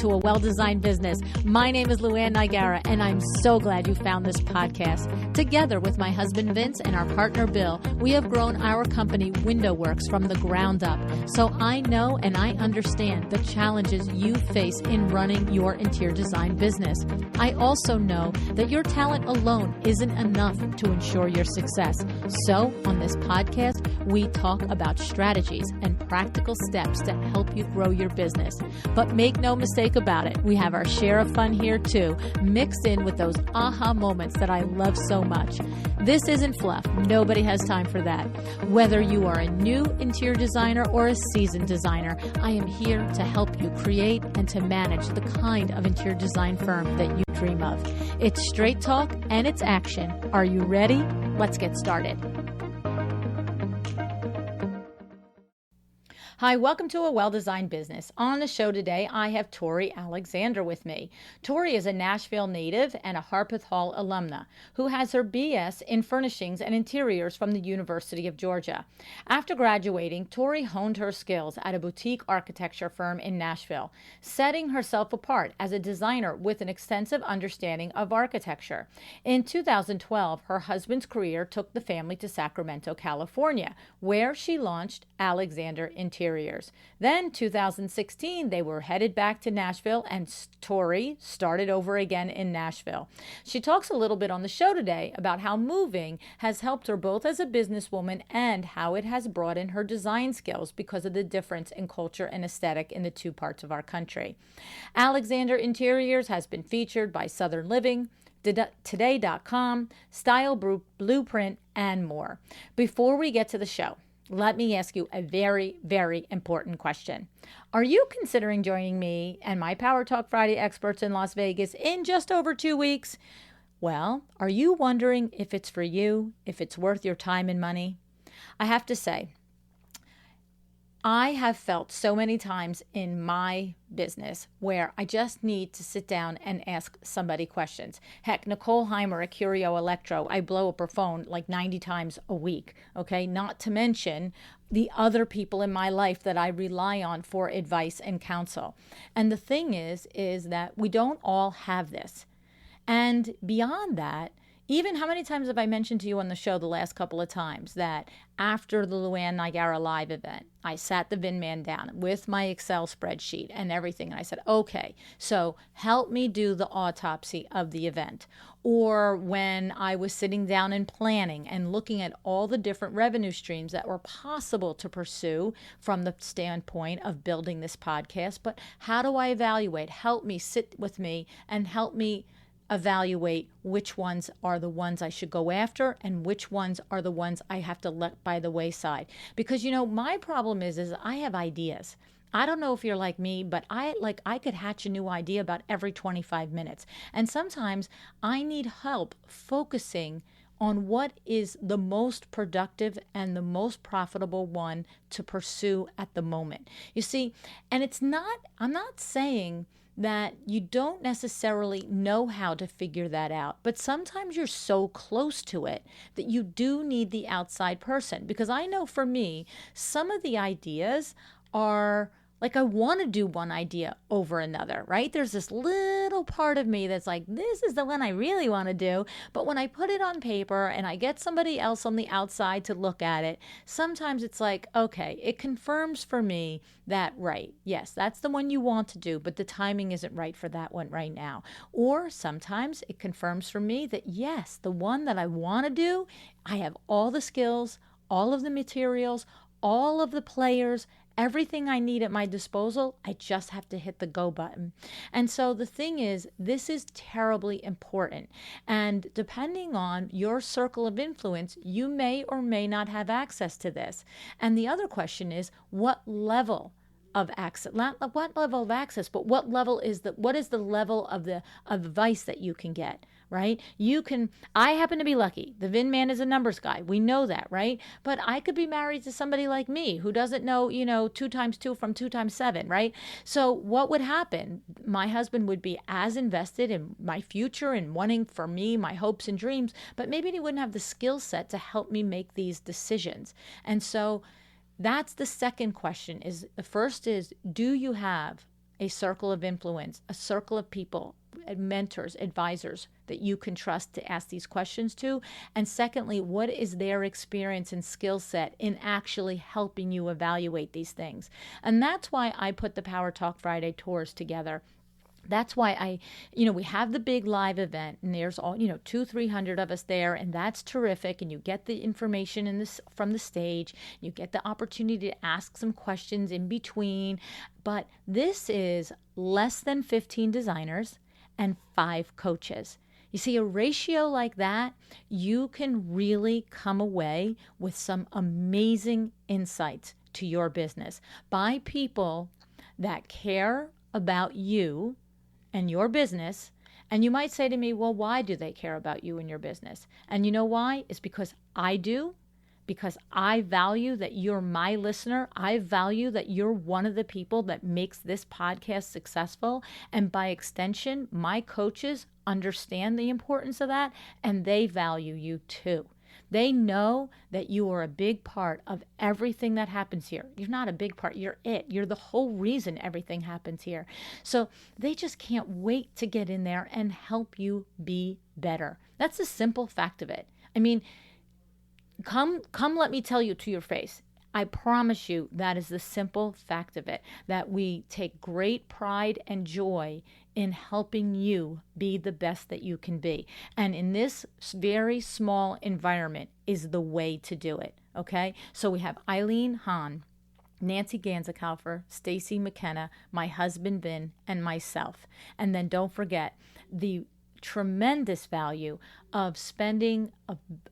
to A Well-Designed Business. My name is Luann Nigara, and I'm so glad you found this podcast. Together with my husband Vince and our partner Bill, we have grown our company Window Works from the ground up. So I know and I understand the challenges you face in running your interior design business. I also know that your talent alone isn't enough to ensure your success. So on this podcast, we talk about strategies and practical steps to help you grow your business. But make no mistake about it, we have our share of fun here too, mixed in with those aha moments that I love so much. This isn't fluff. Nobody has time for that. Whether you are a new interior designer or a seasoned designer, I am here to help you create and to manage the kind of interior design firm that you dream of. It's straight talk and it's action. Are you ready? Let's get started. Hi, welcome to A Well-Designed Business. On the show today, I have Tori Alexander with me. Tori is a Nashville native and a Harpeth Hall alumna who has her BS in Furnishings and Interiors from the University of Georgia. After graduating, Tori honed her skills at a boutique architecture firm in Nashville, setting herself apart as a designer with an extensive understanding of architecture. In 2012, her husband's career took the family to Sacramento, California, where she launched Alexander Interiors. Then 2016, they were headed back to Nashville and Tori started over again in Nashville. She talks a little bit on the show today about how moving has helped her both as a businesswoman and how it has broadened her design skills because of the difference in culture and aesthetic in the two parts of our country. Alexander Interiors has been featured by Southern Living, Today.com, Style Blueprint, and more. Before we get to the show, let me ask you a very, very important question. Are you considering joining me and my Power Talk Friday experts in Las Vegas in just over 2 weeks? Well, are you wondering if it's for you, if it's worth your time and money? I have to say, I have felt so many times in my business where I just need to sit down and ask somebody questions. Heck, Nicole Heimer at Curio Electro, I blow up her phone like 90 times a week, okay? Not to mention the other people in my life that I rely on for advice and counsel. And the thing is that we don't all have this. And beyond that, even how many times have I mentioned to you on the show the last couple of times that after the Luann Nigara live event, I sat the VIN man down with my Excel spreadsheet and everything. And I said, okay, so help me do the autopsy of the event. Or when I was sitting down and planning and looking at all the different revenue streams that were possible to pursue from the standpoint of building this podcast. But how do I evaluate? Help me, sit with me and help me evaluate which ones are the ones I should go after and which ones are the ones I have to let by the wayside. Because, my problem is I have ideas. I don't know if you're like me, but I could hatch a new idea about every 25 minutes. And sometimes I need help focusing on what is the most productive and the most profitable one to pursue at the moment. You see, and I'm not saying that you don't necessarily know how to figure that out, but sometimes you're so close to it that you do need the outside person. Because I know for me, some of the ideas are like I want to do one idea over another, right? There's this little part of me that's like, this is the one I really want to do. But when I put it on paper and I get somebody else on the outside to look at it, sometimes it's like, okay, it confirms for me that, right, yes, that's the one you want to do, but the timing isn't right for that one right now. Or sometimes it confirms for me that, yes, the one that I want to do, I have all the skills, all of the materials, all of the players, everything I need at my disposal. I just have to hit the go button. And so the thing is, this is terribly important. And depending on your circle of influence, you may or may not have access to this. And the other question is, what level of access, not what level of access, but what is the level of the advice that you can get, right? I happen to be lucky. The VIN man is a numbers guy. We know that, right? But I could be married to somebody like me who doesn't know, 2 times 2 from 2 times 7, right? So what would happen? My husband would be as invested in my future and wanting for me, my hopes and dreams, but maybe he wouldn't have the skill set to help me make these decisions. And so that's the second question. The first is, do you have a circle of influence, a circle of people, mentors, advisors that you can trust to ask these questions to? And secondly, what is their experience and skill set in actually helping you evaluate these things? And that's why I put the Power Talk Friday tours together. That's why we have the big live event, and there's all, 200-300 of us there, and that's terrific. And you get the information from the stage. You get the opportunity to ask some questions in between. But this is less than 15 designers and 5 coaches. You see, a ratio like that, you can really come away with some amazing insights to your business by people that care about you and your business. And you might say to me, well, why do they care about you and your business? And you know why? It's because I do. Because I value that you're my listener. I value that you're one of the people that makes this podcast successful. And by extension, my coaches understand the importance of that, and they value you too. They know that you are a big part of everything that happens here. You're not a big part, you're it. You're the whole reason everything happens here. So they just can't wait to get in there and help you be better. That's the simple fact of it. I mean, come let me tell you to your face. I promise you that is the simple fact of it, that we take great pride and joy in helping you be the best that you can be. And in this very small environment is the way to do it, okay? So we have Eileen Hahn, Nancy Ganzekaufer, Stacy McKenna, my husband Vin, and myself. And then don't forget the tremendous value of spending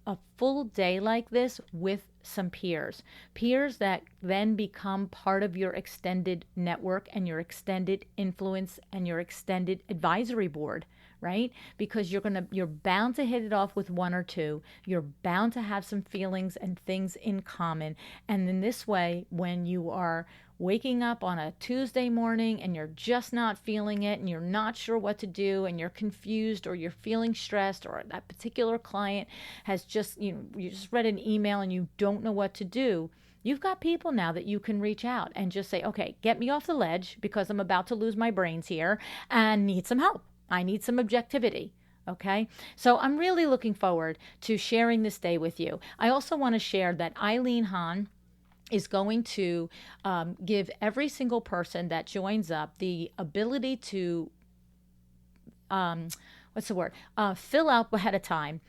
a full day like this with some peers that then become part of your extended network and your extended influence and your extended advisory board, right? Because you're bound to hit it off with one or two. You're bound to have some feelings and things in common. And in this way, when you are waking up on a Tuesday morning and you're just not feeling it and you're not sure what to do and you're confused or you're feeling stressed or that particular client has just, you just read an email and you don't know what to do, you've got people now that you can reach out and just say, okay, get me off the ledge because I'm about to lose my brains here and need some help. I need some objectivity. Okay, so I'm really looking forward to sharing this day with you. I also want to share that Eileen Hahn is going to give every single person that joins up the ability to, fill out ahead of time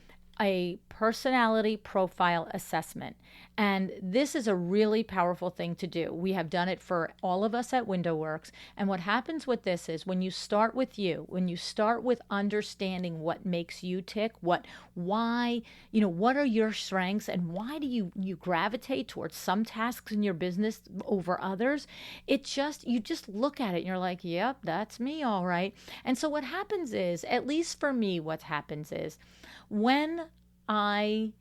a personality profile assessment. And this is a really powerful thing to do. We have done it for all of us at WindowWorks. And what happens with this is when you start with you, when you start with understanding what makes you tick, what are your strengths and why do you gravitate towards some tasks in your business over others, you just look at it and you're like, yep, that's me, all right. And so what happens is, at least for me, what happens is when I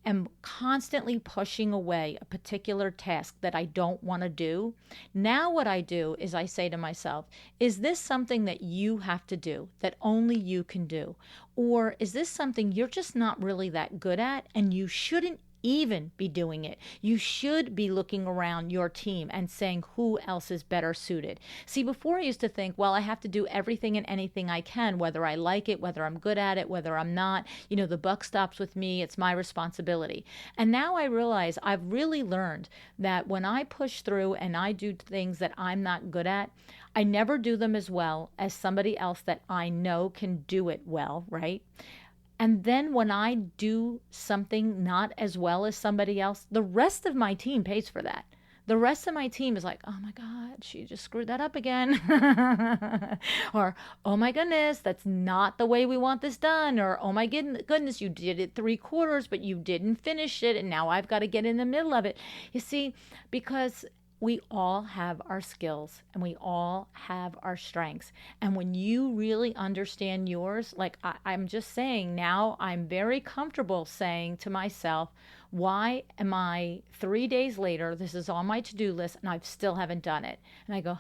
am constantly pushing away a particular task that I don't want to do, now what I do is I say to myself, is this something that you have to do, that only you can do? Or is this something you're just not really that good at and you shouldn't even be doing it? You should be looking around your team and saying who else is better suited. See, before I used to think, well, I have to do everything and anything I can, whether I like it, whether I'm good at it, whether I'm not. The buck stops with me. It's my responsibility. And now I realize I've really learned that when I push through and I do things that I'm not good at, I never do them as well as somebody else that I know can do it well, right? And then when I do something not as well as somebody else, the rest of my team pays for that. The rest of my team is like, oh my God, she just screwed that up again. Or, oh my goodness, that's not the way we want this done. Or, oh my goodness, you did it 3/4, but you didn't finish it. And now I've got to get in the middle of it. You see, because we all have our skills and we all have our strengths. And when you really understand yours, like I'm just saying now, I'm very comfortable saying to myself, why am I 3 days later, this is on my to-do list and I still haven't done it? And I go,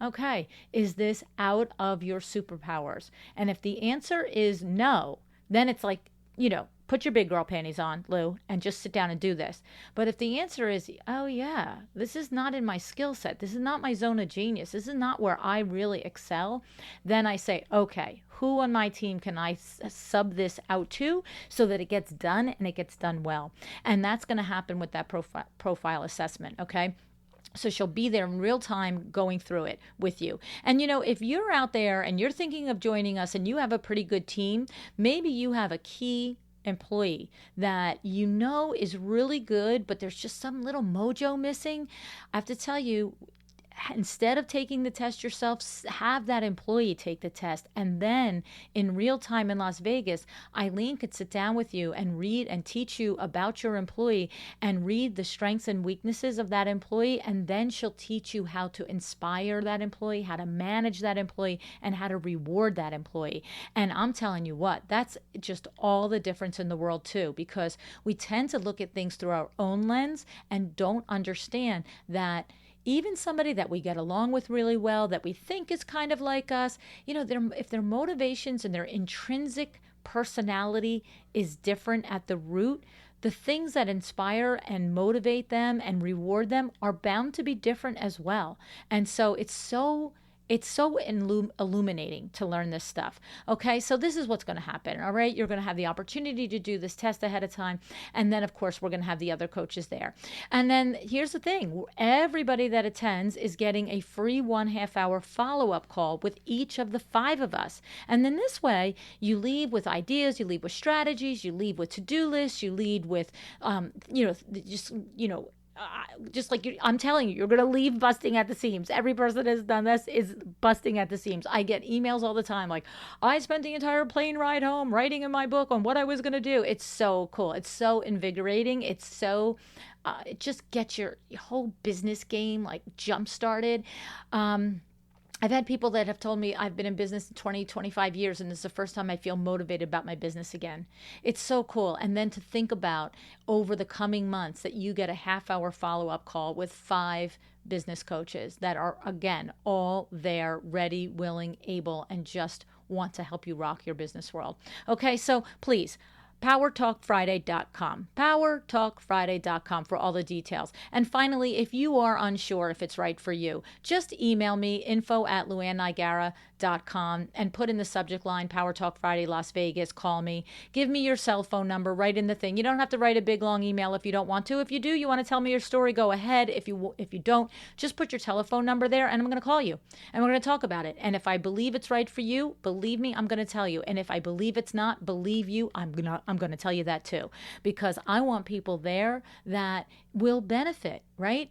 okay, is this out of your superpowers? And if the answer is no, then it's like, put your big girl panties on, Lou, and just sit down and do this. But if the answer is, oh yeah, this is not in my skill set, this is not my zone of genius, this is not where I really excel, then I say, okay, who on my team can I sub this out to so that it gets done and it gets done well? And that's going to happen with that profile assessment, okay? So she'll be there in real time going through it with you. And, if you're out there and you're thinking of joining us and you have a pretty good team, maybe you have a key employee that is really good, but there's just some little mojo missing. I have to tell you, instead of taking the test yourself, have that employee take the test. And then in real time in Las Vegas, Eileen could sit down with you and read and teach you about your employee and read the strengths and weaknesses of that employee. And then she'll teach you how to inspire that employee, how to manage that employee, and how to reward that employee. And I'm telling you what, that's just all the difference in the world too, because we tend to look at things through our own lens and don't understand that even somebody that we get along with really well, that we think is kind of like us, if their motivations and their intrinsic personality is different at the root, the things that inspire and motivate them and reward them are bound to be different as well. And so it's so illuminating to learn this stuff. Okay, so this is what's going to happen. All right, you're going to have the opportunity to do this test ahead of time. And then, of course, we're going to have the other coaches there. And then here's the thing. Everybody that attends is getting a free 1.5 hour follow-up call with each of the 5 of us. And then this way, you leave with ideas, you leave with strategies, you leave with to-do lists, you lead with, just like I'm telling you, you're going to leave busting at the seams. Every person that has done this is busting at the seams. I get emails all the time like, I spent the entire plane ride home writing in my book on what I was going to do. It's so cool. It's so invigorating. It's so, it just gets your whole business game like jump started. I've had people that have told me I've been in business 20, 25 years, and this is the first time I feel motivated about my business again. It's so cool. And then to think about over the coming months that you get a 1/2 hour follow-up call with 5 business coaches that are, again, all there, ready, willing, able, and just want to help you rock your business world. Okay, so please, powertalkfriday.com. Powertalkfriday.com for all the details. And finally, if you are unsure if it's right for you, just email me, info@luannigara.com, and put in the subject line, Power Talk Friday, Las Vegas, call me. Give me your cell phone number, write in the thing. You don't have to write a big, long email if you don't want to. If you do, you want to tell me your story, go ahead. If you don't, just put your telephone number there, and I'm going to call you, and we're going to talk about it. And if I believe it's right for you, believe me, I'm going to tell you. And if I believe it's not, believe you, I'm going to tell you that too, because I want people there that will benefit, right?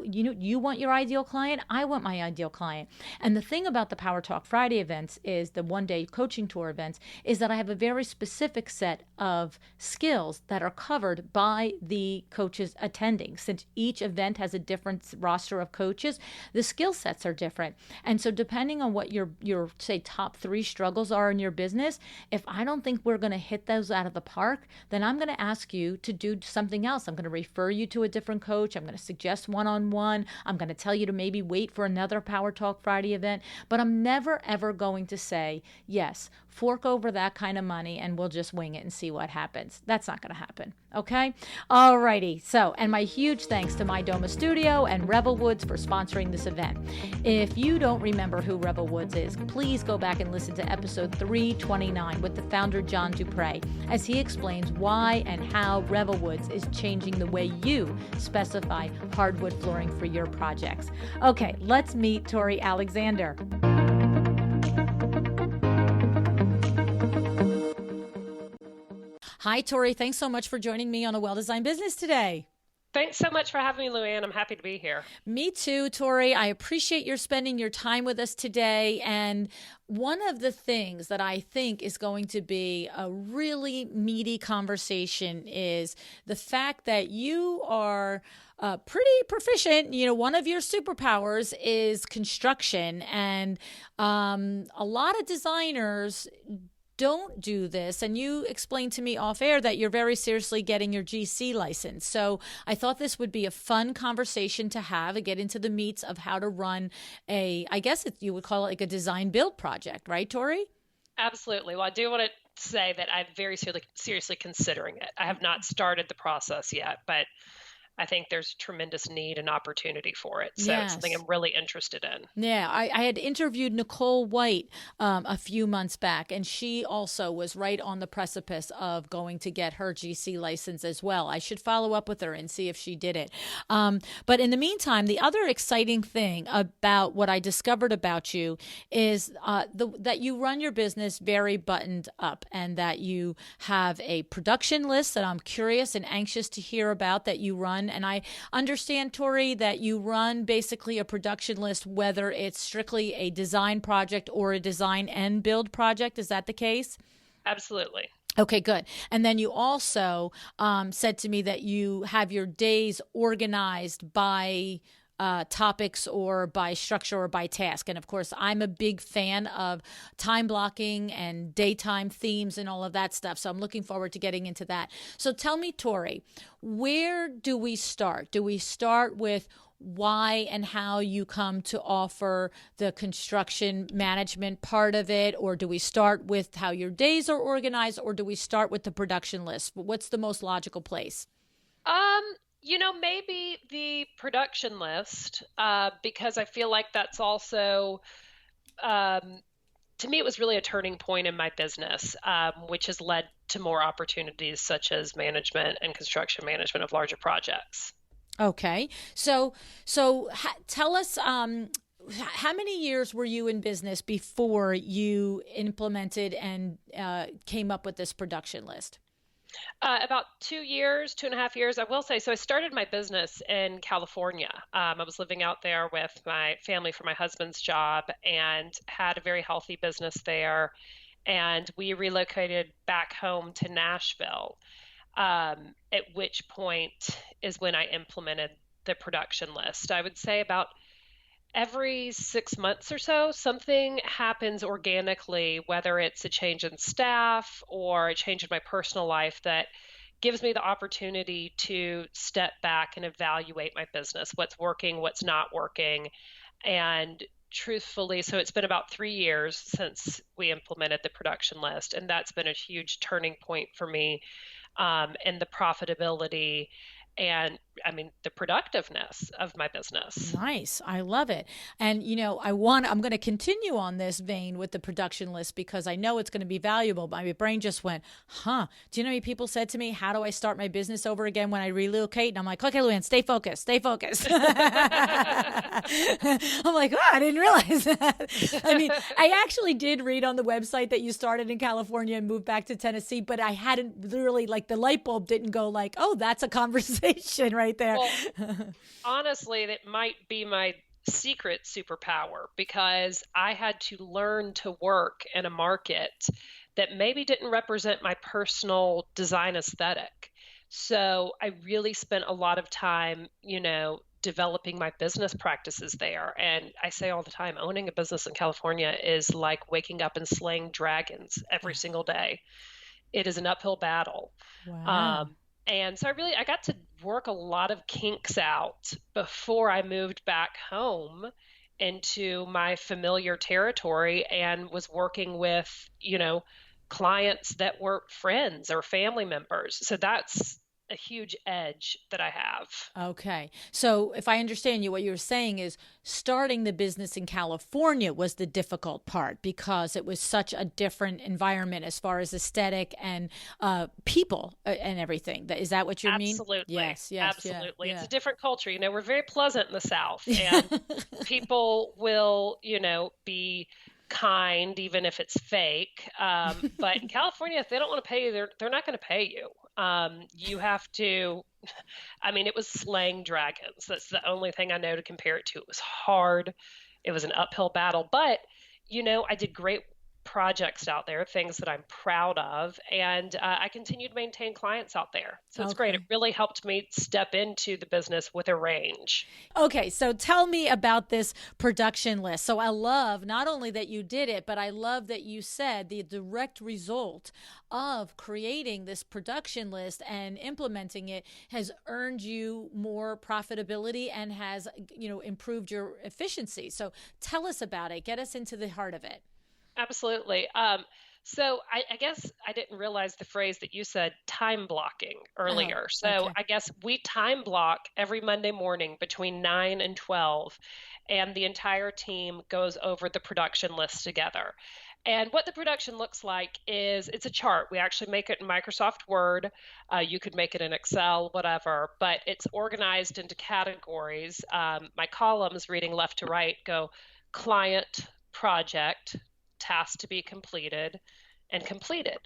You want your ideal client. I want my ideal client. And the thing about the Power Talk Friday events is the one-day coaching tour events is that I have a very specific set of skills that are covered by the coaches attending. Since each event has a different roster of coaches, the skill sets are different. And so depending on what your say top 3 struggles are in your business, if I don't think we're going to hit those out of the park, then I'm going to ask you to do something else. I'm going to refer you to a different coach. I'm going to suggest one-on-one. I'm going to tell you to maybe wait for another Power Talk Friday event. But I'm never, ever going to say, yes, fork over that kind of money and we'll just wing it and see what happens. That's not going to happen. Okay? All righty. So, and my huge thanks to My Doma Studio and Rebel Woods for sponsoring this event. If you don't remember who Rebel Woods is, please go back and listen to episode 329 with the founder, John Dupre, as he explains why and how Rebel Woods is changing the way you specify hardwood flooring for your projects. Okay, let's meet Tori Alexander. Hi, Tori. Thanks so much for joining me on A Well-Designed Business today. Thanks so much for having me, Luann. I'm happy to be here. Me too, Tori. I appreciate your spending your time with us today. And one of the things that I think is going to be a really meaty conversation is the fact that you are pretty proficient. One of your superpowers is construction. And a lot of designers don't do this. And you explained to me off air that you're very seriously getting your GC license. So I thought this would be a fun conversation to have and get into the meats of how to run I guess you would call it like a design build project, right, Tori? Absolutely. Well, I do want to say that I'm very seriously considering it. I have not started the process yet, but I think there's tremendous need and opportunity for it. So it's something Yes. I'm really interested in. Yeah, I had interviewed Nicole White a few months back, and she also was right on the precipice of going to get her GC license as well. I should follow up with her and see if she did it. But in the meantime, the other exciting thing about what I discovered about you is that you run your business very buttoned up, and that you have a production list that I'm curious and anxious to hear about that you run. And I understand, Tori, that you run basically a production list, whether it's strictly a design project or a design and build project. Is that the case? Absolutely. Okay, good. And then you also said to me that you have your days organized by topics or by structure or by task. And of course, I'm a big fan of time blocking and daytime themes and all of that stuff. So I'm looking forward to getting into that. So tell me, Tori, where do we start? Do we start with why and how you come to offer the construction management part of it? Or do we start with how your days are organized? Or do we start with the production list? What's the most logical place? Um, maybe the production list, because I feel like that's also, um, to me, it was really a turning point in my business, which has led to more opportunities such as management and construction management of larger projects. Okay. Tell us, how many years were you in business before you implemented and came up with this production list? About 2 years, 2.5 years, I will say. So I started my business in California. I was living out there with my family for my husband's job and had a very healthy business there. And we relocated back home to Nashville, at which point is when I implemented the production list. I would say about every 6 months or so, something happens organically, whether it's a change in staff or a change in my personal life that gives me the opportunity to step back and evaluate my business, what's working, what's not working. And truthfully, so it's been about 3 years since we implemented the production list, and that's been a huge turning point for me in the profitability and the productiveness of my business. Nice. I love it. And I'm going to continue on this vein with the production list because I know it's going to be valuable. My brain just went, huh. Do you know how many people said to me, how do I start my business over again when I relocate? And I'm like, okay, Luann, stay focused, stay focused. I'm like, oh, I didn't realize that. I actually did read on the website that you started in California and moved back to Tennessee, but I hadn't literally, like, the light bulb didn't go like, oh, that's a conversation right there. Well, honestly, that might be my secret superpower because I had to learn to work in a market that maybe didn't represent my personal design aesthetic. So I really spent a lot of time, developing my business practices there. And I say all the time, owning a business in California is like waking up and slaying dragons every single day. It is an uphill battle. Wow. And so I got to work a lot of kinks out before I moved back home into my familiar territory and was working with, clients that were friends or family members. So that's a huge edge that I have. Okay. So if I understand you, what you're saying is starting the business in California was the difficult part because it was such a different environment as far as aesthetic and people and everything. Is that what you mean? Absolutely. Yes, Absolutely. yeah. It's a different culture. We're very pleasant in the South and people will, be kind, even if it's fake. But in California, if they don't want to pay you, they're not going to pay you. You have to, it was slaying dragons. That's the only thing I know to compare it to. It was hard. It was an uphill battle, but, I did great projects out there, things that I'm proud of, and I continue to maintain clients out there. So it's great. It really helped me step into the business with a range. Okay, so tell me about this production list. So I love not only that you did it, but I love that you said the direct result of creating this production list and implementing it has earned you more profitability and has, improved your efficiency. So tell us about it. Get us into the heart of it. Absolutely. So I guess I didn't realize the phrase that you said time blocking Oh, earlier. So okay. I guess we time block every Monday morning between 9 and 12, and the entire team goes over the production list together. And what the production looks like is it's a chart. We actually make it in Microsoft Word. You could make it in Excel, whatever, but it's organized into categories. My columns, reading left to right, go client, project, task to be completed, and completed.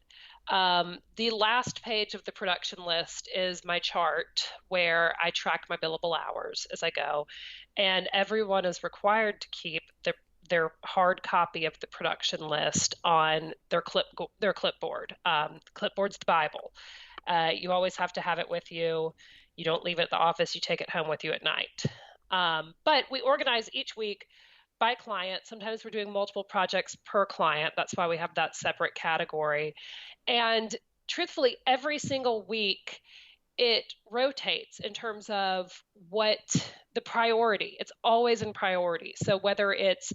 The last page of the production list is my chart where I track my billable hours as I go, and everyone is required to keep their hard copy of the production list on their clipboard. Clipboard's the Bible. You always have to have it with you. You don't leave it at the office. You take it home with you at night. But we organize each week by client. Sometimes we're doing multiple projects per client. That's why we have that separate category. And truthfully, every single week it rotates in terms of what the priority. It's always in priority. So whether it's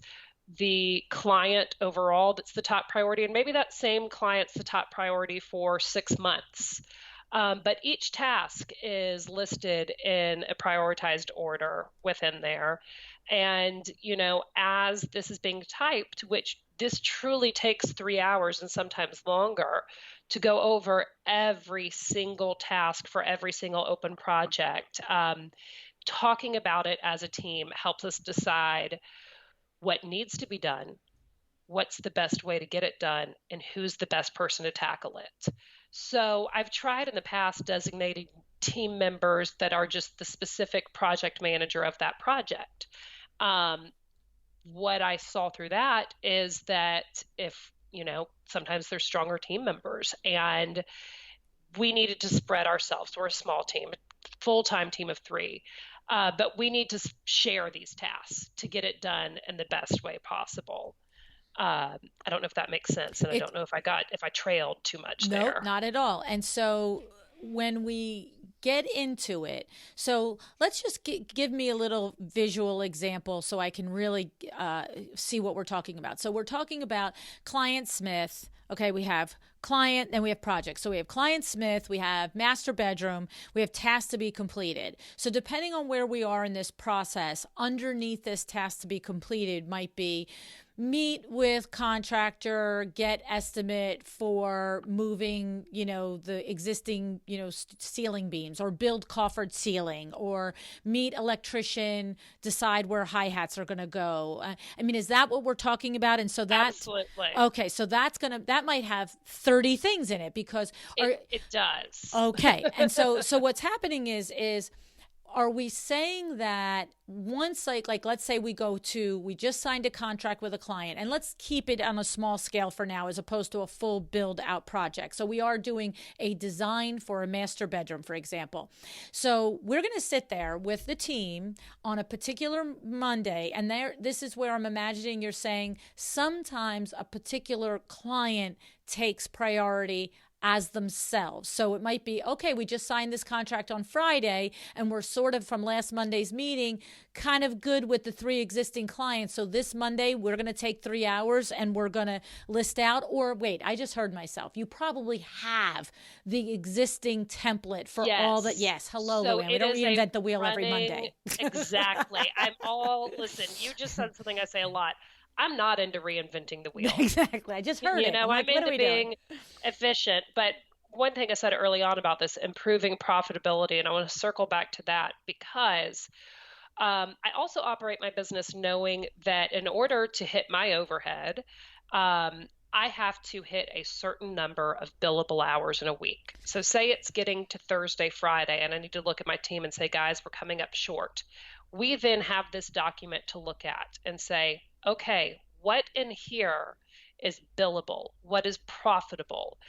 the client overall that's the top priority, and maybe that same client's the top priority for 6 months. But each task is listed in a prioritized order within there. And, as this is being typed, which this truly takes 3 hours and sometimes longer to go over every single task for every single open project, talking about it as a team helps us decide what needs to be done, what's the best way to get it done, and who's the best person to tackle it. So I've tried in the past designating team members that are just the specific project manager of that project. Um, what I saw through that is that if, sometimes there's stronger team members and we needed to spread ourselves. We're a small team, a full-time team of three. But we need to share these tasks to get it done in the best way possible. I don't know if that makes sense, and I It don't know if I trailed too much Nope, there. not at all. And so when we get into it, so let's just give me a little visual example so I can really see what we're talking about. So we're talking about Client Smith. Okay, we have client, then we have project. So we have Client Smith, we have master bedroom, we have tasks to be completed. So depending on where we are in this process, underneath this task to be completed might be meet with contractor, get estimate for moving, the existing, ceiling beams, or build coffered ceiling, or meet electrician, decide where hi-hats are going to go. I mean, is that what we're talking about? And so that's Absolutely. okay. So that might have 30 things in it because, or It does. okay. And so what's happening is are we saying that once, like let's say we just signed a contract with a client, and let's keep it on a small scale for now as opposed to a full build out project. So we are doing a design for a master bedroom, for example. So we're going to sit there with the team on a particular Monday, and this is where I'm imagining you're saying sometimes a particular client takes priority as themselves. So it might be, okay, we just signed this contract on Friday and we're sort of from last Monday's meeting kind of good with the three existing clients. So this Monday we're going to take 3 hours and we're going to list out, or wait, I just heard myself. You probably have the existing template for all that. Yes. Yes. Hello, So Luann. We it don't is a reinvent the wheel every running, Monday. exactly. Listen, you just said something I say a lot. I'm not into reinventing the wheel. Exactly. I just heard it. I'm I'm like, what are into we doing? being efficient, but one thing I said early on about this improving profitability, and I want to circle back to that because I also operate my business knowing that in order to hit my overhead, I have to hit a certain number of billable hours in a week. So, say it's getting to Thursday, Friday, and I need to look at my team and say, guys, we're coming up short. We then have this document to look at and say, okay, what in here is billable? What is profitable?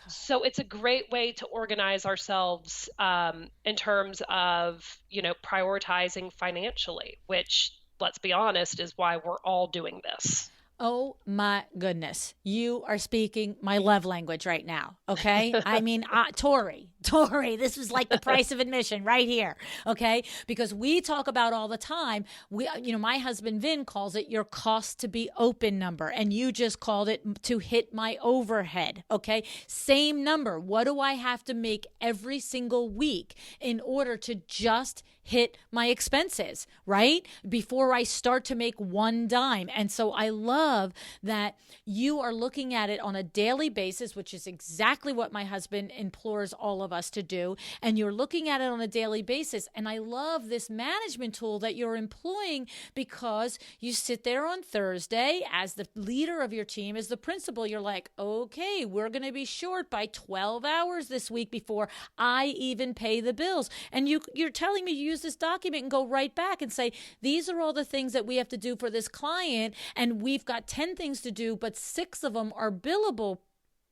So it's a great way to organize ourselves in terms of, prioritizing financially, which, let's be honest, is why we're all doing this. Oh my goodness. You are speaking my love language right now. Okay. I mean, Tori, this was like the price of admission right here. Okay. Because we talk about all the time, my husband Vin calls it your cost to be open number. And you just called it to hit my overhead. Okay. Same number. What do I have to make every single week in order to just hit my expenses, right? Before I start to make one dime. And so I love that you are looking at it on a daily basis, which is exactly what my husband implores all of us to do. And you're looking at it on a daily basis. And I love this management tool that you're employing, because you sit there on Thursday as the leader of your team, as the principal, you're like, okay, we're going to be short by 12 hours this week before I even pay the bills. And you're telling me you use this document and go right back and say, these are all the things that we have to do for this client, and we've got 10 things to do, but 6 of them are billable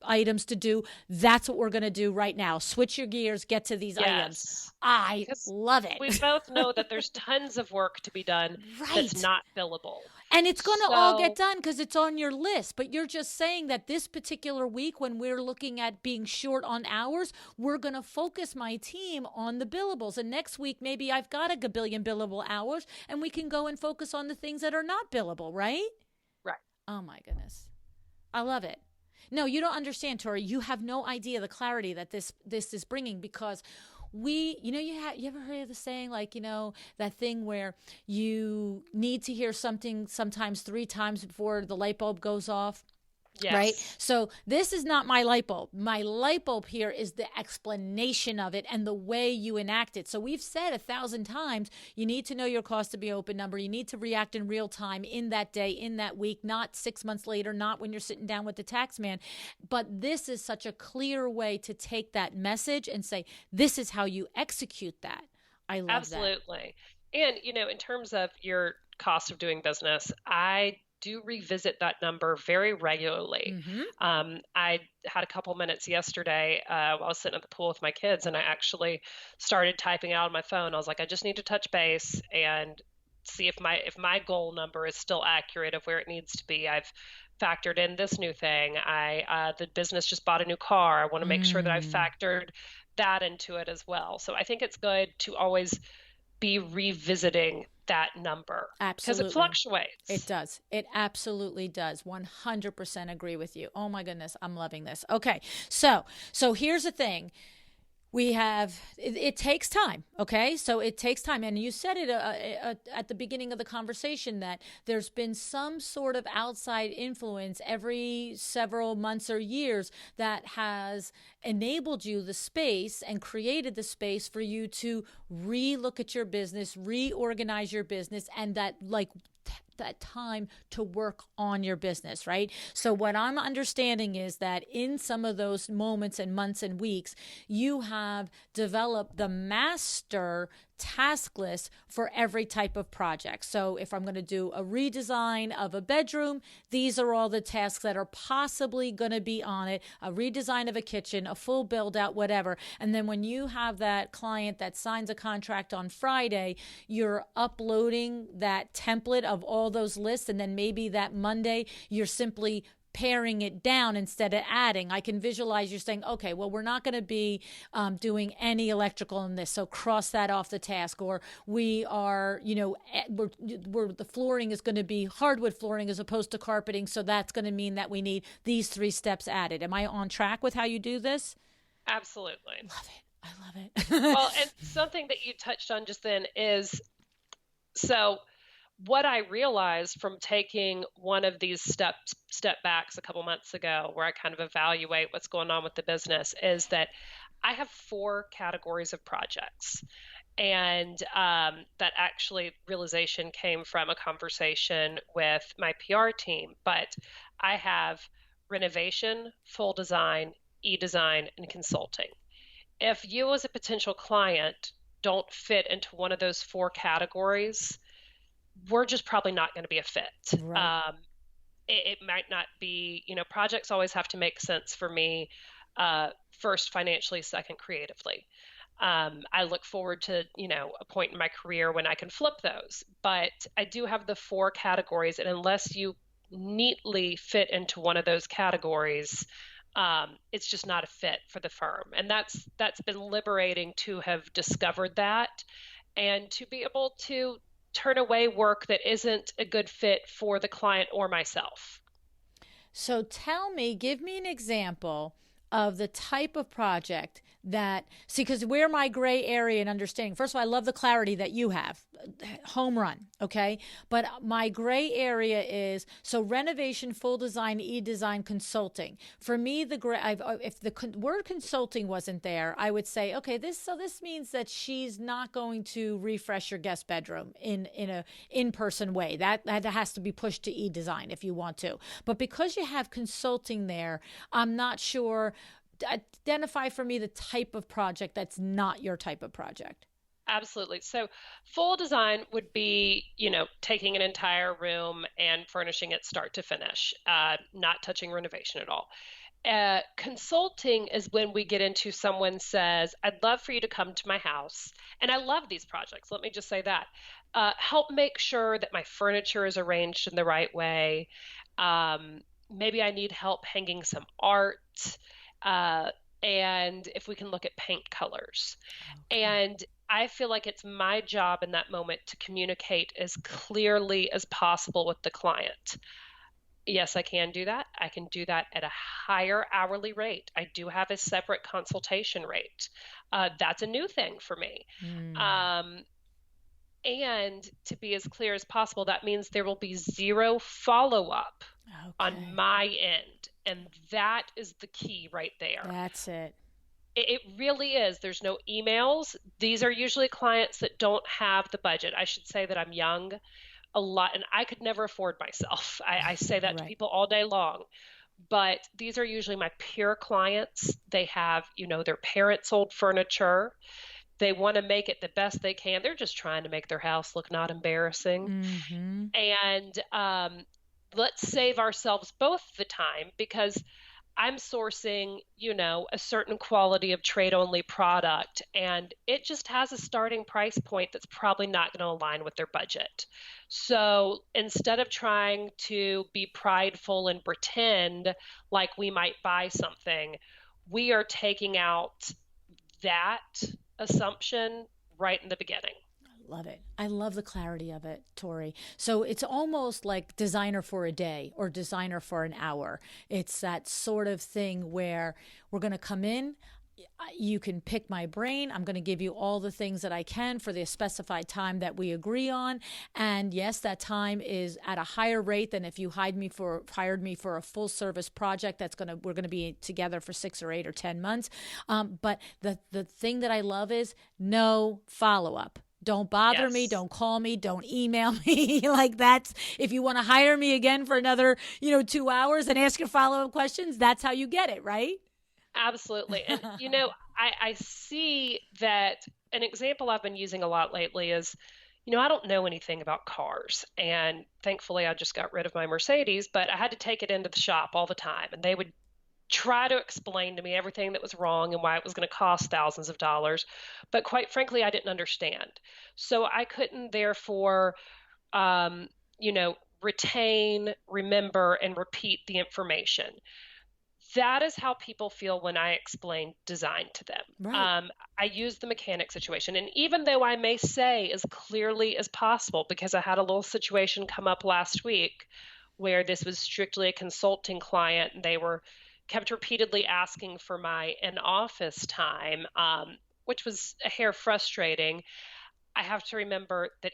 items to do. That's what we're going to do right now. Switch your gears, get to these items. I love it. We both know that there's tons of work to be done that's not billable. And it's going to all get done because it's on your list. But you're just saying that this particular week, when we're looking at being short on hours, we're going to focus my team on the billables. And next week, maybe I've got a gabillion billable hours, and we can go and focus on the things that are not billable, right? Right. Oh, my goodness. I love it. No, you don't understand, Tori. You have no idea the clarity that this is bringing, because you ever heard of the saying, like, that thing where you need to hear something sometimes 3 times before the light bulb goes off? Yes. Right? So this is not my light bulb. My light bulb here is the explanation of it and the way you enact it. So we've said 1,000 times, you need to know your cost to be open number. You need to react in real time, in that day, in that week, not 6 months later, not when you're sitting down with the tax man. But this is such a clear way to take that message and say, this is how you execute that. I love Absolutely. That. And, in terms of your cost of doing business, I do revisit that number very regularly. Mm-hmm. I had a couple minutes yesterday while I was sitting at the pool with my kids, and I actually started typing out on my phone. I was like, I just need to touch base and see if my goal number is still accurate of where it needs to be. I've factored in this new thing. The business just bought a new car. I want to make sure that I've factored that into it as well. So I think it's good to always be revisiting that number. Absolutely. Because it fluctuates. It does. It absolutely does. 100% agree with you. Oh my goodness. I'm loving this. Okay. So here's the thing. It takes time. Okay. So it takes time. And you said it at the beginning of the conversation that there's been some sort of outside influence every several months or years that has enabled you the space and created the space for you to relook at your business, reorganize your business, and that time to work on your business, right? So what I'm understanding is that in some of those moments and months and weeks, you have developed the master task list for every type of project. So if I'm going to do a redesign of a bedroom, these are all the tasks that are possibly going to be on it, a redesign of a kitchen, a full build out, whatever. And then when you have that client that signs a contract on Friday, you're uploading that template of all those lists. And then maybe that Monday, you're simply paring it down instead of adding. I can visualize you saying, okay, well, we're not going to be doing any electrical in this, so cross that off the task. Or we are, the flooring is going to be hardwood flooring as opposed to carpeting, so that's going to mean that we need these 3 steps added. Am I on track with how you do this? Absolutely. Love it. I love it. Well, and something that you touched on just then is, so what I realized from taking one of these step backs a couple months ago, where I kind of evaluate what's going on with the business, is that I have 4 categories of projects. And that actually realization came from a conversation with my PR team. But I have renovation, full design, e-design, and consulting. If you as a potential client don't fit into one of those 4 categories, we're just probably not going to be a fit. Right. It might not be, projects always have to make sense for me, first financially, second creatively. I look forward to, a point in my career when I can flip those. But I do have the 4 categories. And unless you neatly fit into one of those categories, it's just not a fit for the firm. And that's been liberating to have discovered that and to be able to turn away work that isn't a good fit for the client or myself. So give me an example of the type of project that, see, because we're my gray area in understanding. First of all, I love the clarity that you have. Home run, okay? But my gray area is, so renovation, full design, e-design, consulting. For me, if the word consulting wasn't there, I would say, okay, this means that she's not going to refresh your guest bedroom in a in-person way. That has to be pushed to e-design if you want to. But because you have consulting there, I'm not sure. Identify for me the type of project that's not your type of project. Absolutely. So full design would be, taking an entire room and furnishing it start to finish, not touching renovation at all. Consulting is when we get into someone says, I'd love for you to come to my house. And I love these projects. Let me just say that. Help make sure that my furniture is arranged in the right way. Maybe I need help hanging some art. Uh, and if we can look at paint colors. Okay. And I feel like it's my job in that moment to communicate as clearly as possible with the client. Yes, I can do that. I can do that at a higher hourly rate. I do have a separate consultation rate. That's a new thing for me. Mm. Um, and to be as clear as possible, that means there will be zero follow up on Okay. my end. And that is the key right there. That's it. It really is. There's no emails. These are usually clients that don't have the budget. I should say that I'm young a lot, and I could never afford myself. I say that to Right. people all day long. But these are usually my peer clients. They have, their parents' old furniture. They want to make it the best they can. They're just trying to make their house look not embarrassing. Mm-hmm. And let's save ourselves both the time because I'm sourcing, a certain quality of trade only product, and it just has a starting price point that's probably not going to align with their budget. So instead of trying to be prideful and pretend like we might buy something, we are taking out that assumption right in the beginning. Love it. I love the clarity of it, Tori. So it's almost like designer for a day or designer for an hour. It's that sort of thing where we're going to come in. You can pick my brain. I'm going to give you all the things that I can for the specified time that we agree on. And yes, that time is at a higher rate than if you hired me for a full service project we're going to be together for 6 or 8 or 10 months. But the thing that I love is no follow up. Don't bother me. Yes. Don't call me. Don't email me. Like that's, if you want to hire me again for another, 2 hours and ask your follow-up questions, that's how you get it, right? Absolutely. And, I see that an example I've been using a lot lately is, I don't know anything about cars. And thankfully, I just got rid of my Mercedes, but I had to take it into the shop all the time. And they would try to explain to me everything that was wrong and why it was going to cost thousands of dollars. But quite frankly, I didn't understand. So I couldn't, therefore, um, retain, remember, and repeat the information. That is how people feel when I explain design to them. Right. I use the mechanic situation. And even though I may say as clearly as possible, because I had a little situation come up last week where this was strictly a consulting client and they were kept repeatedly asking for my in-office time, which was a hair frustrating. I have to remember that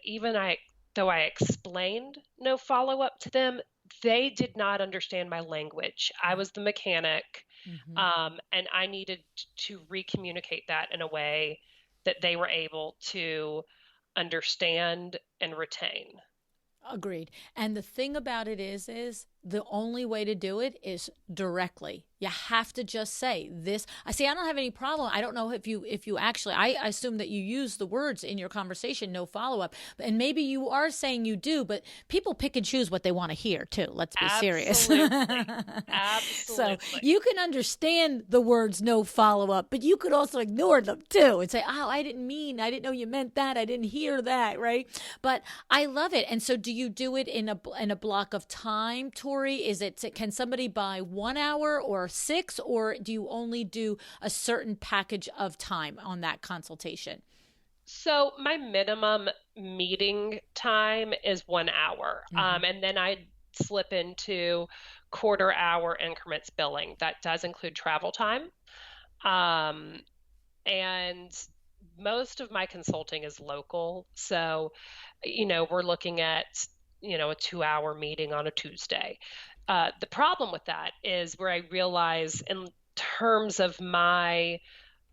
though I explained no follow-up to them, they did not understand my language. I was the mechanic, Mm-hmm. and I needed to recommunicate that in a way that they were able to understand and retain. Agreed. And the thing about it is the only way to do it is directly. You have to just say this. I see. I don't have any problem. I don't know if you actually, I assume that you use the words in your conversation, no follow-up. And maybe you are saying you do, but people pick and choose what they want to hear too. Let's be serious. Absolutely. So you can understand the words no follow-up, but you could also ignore them too and say, oh, I didn't know you meant that. I didn't hear that. Right. But I love it. And so do you do it in a block of time, Tori? Can somebody buy 1 hour or 6, or do you only do a certain package of time on that consultation? So my minimum meeting time is 1 hour. And then I slip into quarter hour increments billing. That does include travel time. And most of my consulting is local. So, we're looking at, a 2-hour meeting on a Tuesday. The problem with that is where I realize in terms of my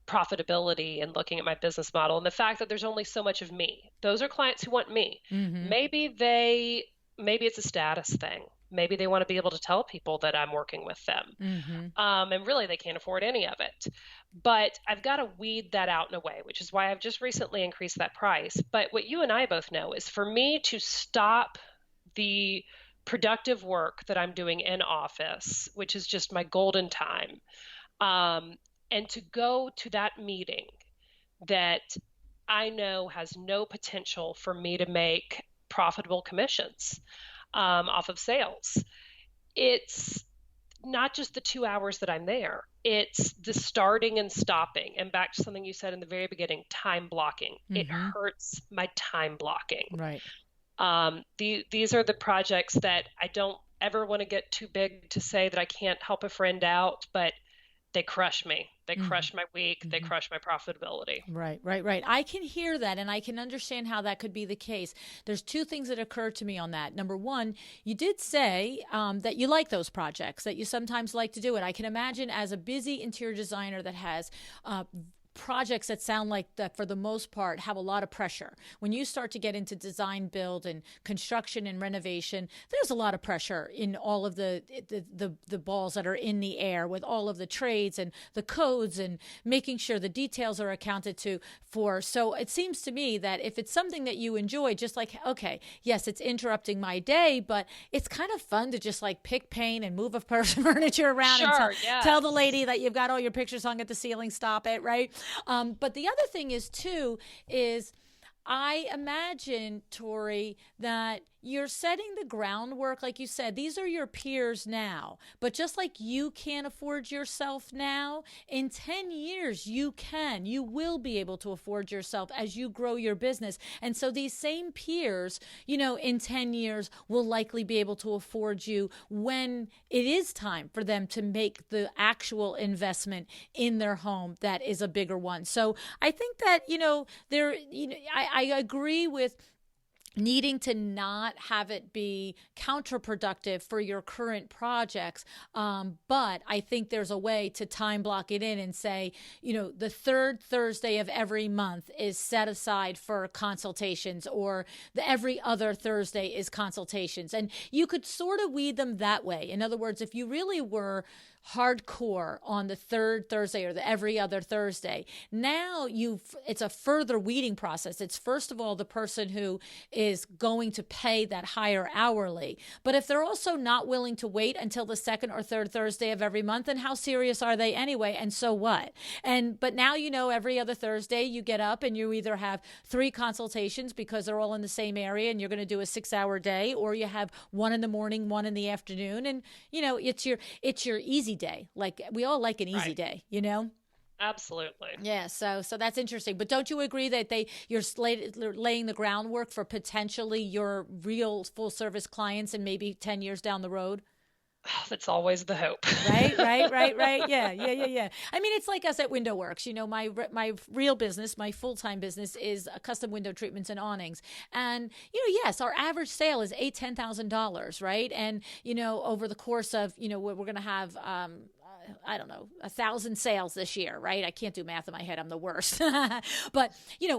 profitability and looking at my business model and the fact that there's only so much of me. Those are clients who want me. Maybe it's a status thing. Maybe they want to be able to tell people that I'm working with them. And really they can't afford any of it. But I've got to weed that out in a way, which is why I've just recently increased that price. But what you and I both know is for me to stop the productive work that I'm doing in office, which is just my golden time, and to go to that meeting that I know has no potential for me to make profitable commissions off of sales. It's not just the 2 hours that I'm there. It's the starting and stopping. And back to something you said in the very beginning, time blocking. It hurts my time blocking. Right. These are the projects that I don't ever want to get too big to say that I can't help a friend out, but they crush me. They crush my week. They crush my profitability. Right. I can hear that, and I can understand how that could be the case. There's 2 things that occur to me on that. Number one, you did say that you like those projects, that you sometimes like to do it. I can imagine as a busy interior designer that has projects that sound like that for the most part have a lot of pressure. When you start to get into design, build, and construction and renovation, there's a lot of pressure in all of the balls that are in the air with all of the trades and the codes and making sure the details are accounted for. So it seems to me that if it's something that you enjoy, just like, okay, yes, it's interrupting my day, but it's kind of fun to just like pick paint and move a furniture around and tell the lady that you've got all your pictures hung at the ceiling, stop it, right? But the other thing is I imagine, Tori, that you're setting the groundwork. Like you said, these are your peers now. But just like you can't afford yourself now, in 10 years, you will be able to afford yourself as you grow your business. And so these same peers, in 10 years will likely be able to afford you when it is time for them to make the actual investment in their home that is a bigger one. So I think that, I agree with needing to not have it be counterproductive for your current projects. But I think there's a way to time block it in and say, the 3rd Thursday of every month is set aside for consultations, or every other Thursday is consultations. And you could sort of weed them that way. In other words, if you really were hardcore on the 3rd Thursday or the every other Thursday, now it's a further weeding process. It's first of all the person who is going to pay that higher hourly. But if they're also not willing to wait until the 2nd or 3rd Thursday of every month, then how serious are they anyway? And so what? But now every other Thursday you get up and you either have 3 consultations because they're all in the same area and you're going to do a 6-hour day, or you have 1 in the morning, 1 in the afternoon, and it's your easy day. Like we all like an easy day, Absolutely. Yeah. So that's interesting. But don't you agree that you're laying the groundwork for potentially your real full service clients and maybe 10 years down the road? That's always the hope. Right. Yeah. I mean, it's like us at Window Works. My real business, my full-time business is custom window treatments and awnings. And, yes, our average sale is $8,000, $10,000, right? And, over the course of, we're going to have I don't know, 1,000 sales this year, right? I can't do math in my head. I'm the worst. But,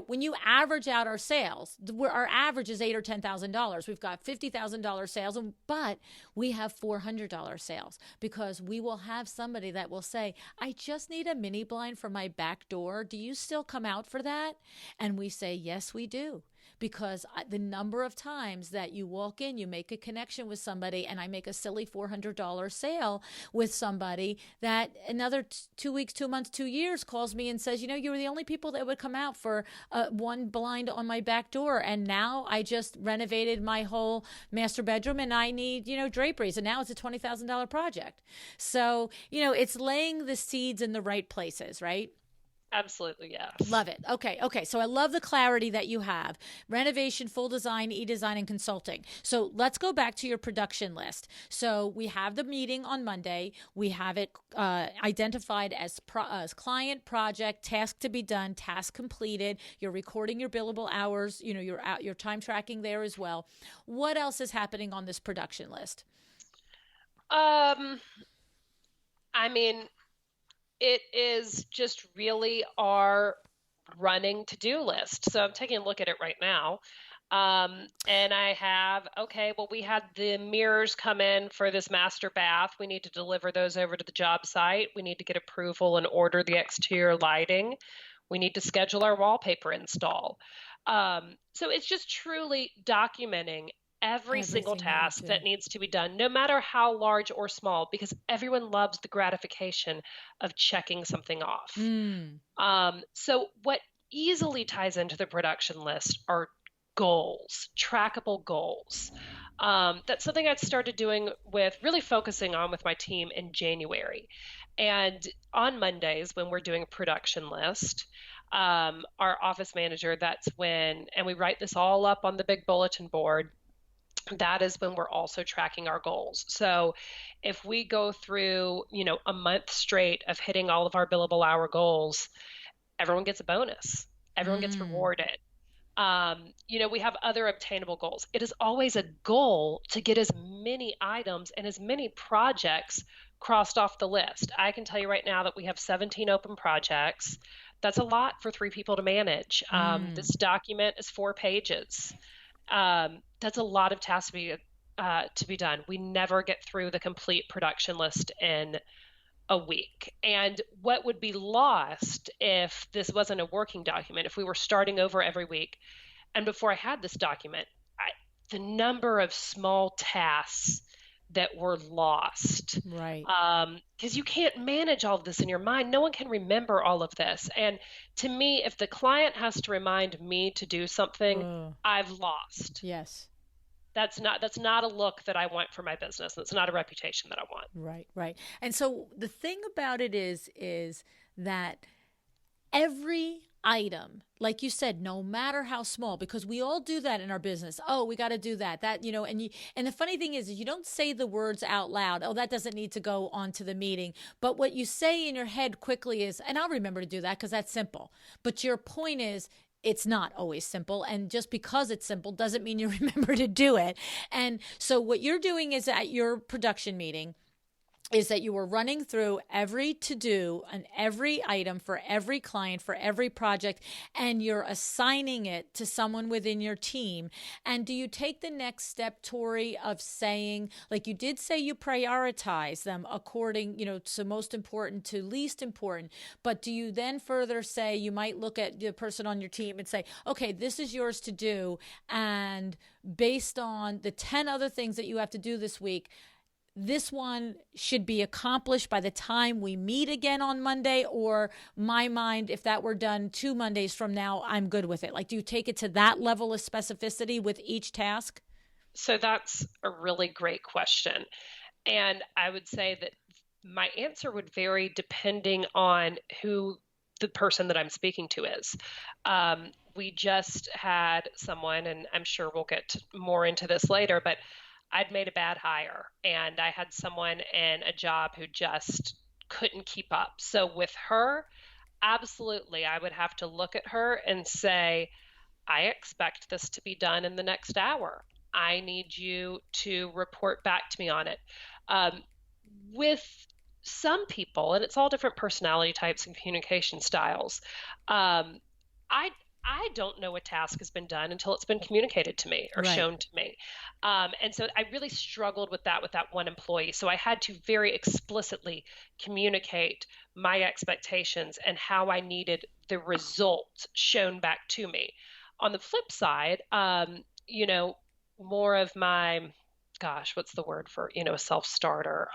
when you average out our sales, our average is $8,000 or $10,000. We've got $50,000 sales, but we have $400 sales because we will have somebody that will say, I just need a mini blind for my back door. Do you still come out for that? And we say, yes, we do. Because the number of times that you walk in, you make a connection with somebody, and I make a silly $400 sale with somebody that another 2 weeks, 2 months, 2 years calls me and says, you were the only people that would come out for one blind on my back door. And now I just renovated my whole master bedroom and I need, draperies. And now it's a $20,000 project. So, it's laying the seeds in the right places, right? Absolutely, yes. Love it. Okay. So I love the clarity that you have. Renovation, full design, e-design, and consulting. So let's go back to your production list. So we have the meeting on Monday. We have it identified as client, project, task to be done, task completed. You're recording your billable hours. Your time tracking there as well. What else is happening on this production list? It is just really our running to-do list. So I'm taking a look at it right now. And I have, we had the mirrors come in for this master bath. We need to deliver those over to the job site. We need to get approval and order the exterior lighting. We need to schedule our wallpaper install. So it's just truly documenting every single task that needs to be done, no matter how large or small, because everyone loves the gratification of checking something off. So what easily ties into the production list are goals, trackable goals. That's something I started doing really focusing on with my team in January. And on Mondays, when we're doing a production list, our office manager, and we write this all up on the big bulletin board. That is when we're also tracking our goals. So if we go through, a month straight of hitting all of our billable hour goals, everyone gets a bonus. Everyone gets rewarded. We have other obtainable goals. It is always a goal to get as many items and as many projects crossed off the list. I can tell you right now that we have 17 open projects. That's a lot for 3 people to manage. This document is 4 pages. That's a lot of tasks to be done. We never get through the complete production list in a week. And what would be lost if this wasn't a working document, if we were starting over every week? And before I had this document, the number of small tasks that were lost. Right. Because you can't manage all of this in your mind. No one can remember all of this. And to me, if the client has to remind me to do something, I've lost. Yes. That's not a look that I want for my business. That's not a reputation that I want. Right. And so the thing about it is that every item, like you said, no matter how small, because we all do that in our business. Oh, we got to do that, and the funny thing is you don't say the words out loud. Oh, that doesn't need to go onto the meeting. But what you say in your head quickly is, and I'll remember to do that because that's simple. But your point is, it's not always simple. And just because it's simple doesn't mean you remember to do it. And so what you're doing is at your production meeting is that you were running through every to-do and every item for every client, for every project, and you're assigning it to someone within your team. And do you take the next step, Tori, of saying, like you did say you prioritize them according, to most important to least important, but do you then further say, you might look at the person on your team and say, okay, this is yours to do, and based on the 10 other things that you have to do this week, this one should be accomplished by the time we meet again on Monday, or my mind, if that were done 2 Mondays from now, I'm good with it. Like, do you take it to that level of specificity with each task? So that's a really great question. And I would say that my answer would vary depending on who the person that I'm speaking to is. We just had someone, and I'm sure we'll get more into this later, but I'd made a bad hire and I had someone in a job who just couldn't keep up. So with her, absolutely, I would have to look at her and say, I expect this to be done in the next hour. I need you to report back to me on it. With some people, and it's all different personality types and communication styles, um, I I don't know a task has been done until it's been communicated to me or Right. shown to me. And so I really struggled with that one employee. So I had to very explicitly communicate my expectations and how I needed the result shown back to me. On the flip side, more of my, gosh, what's the word for, a self-starter?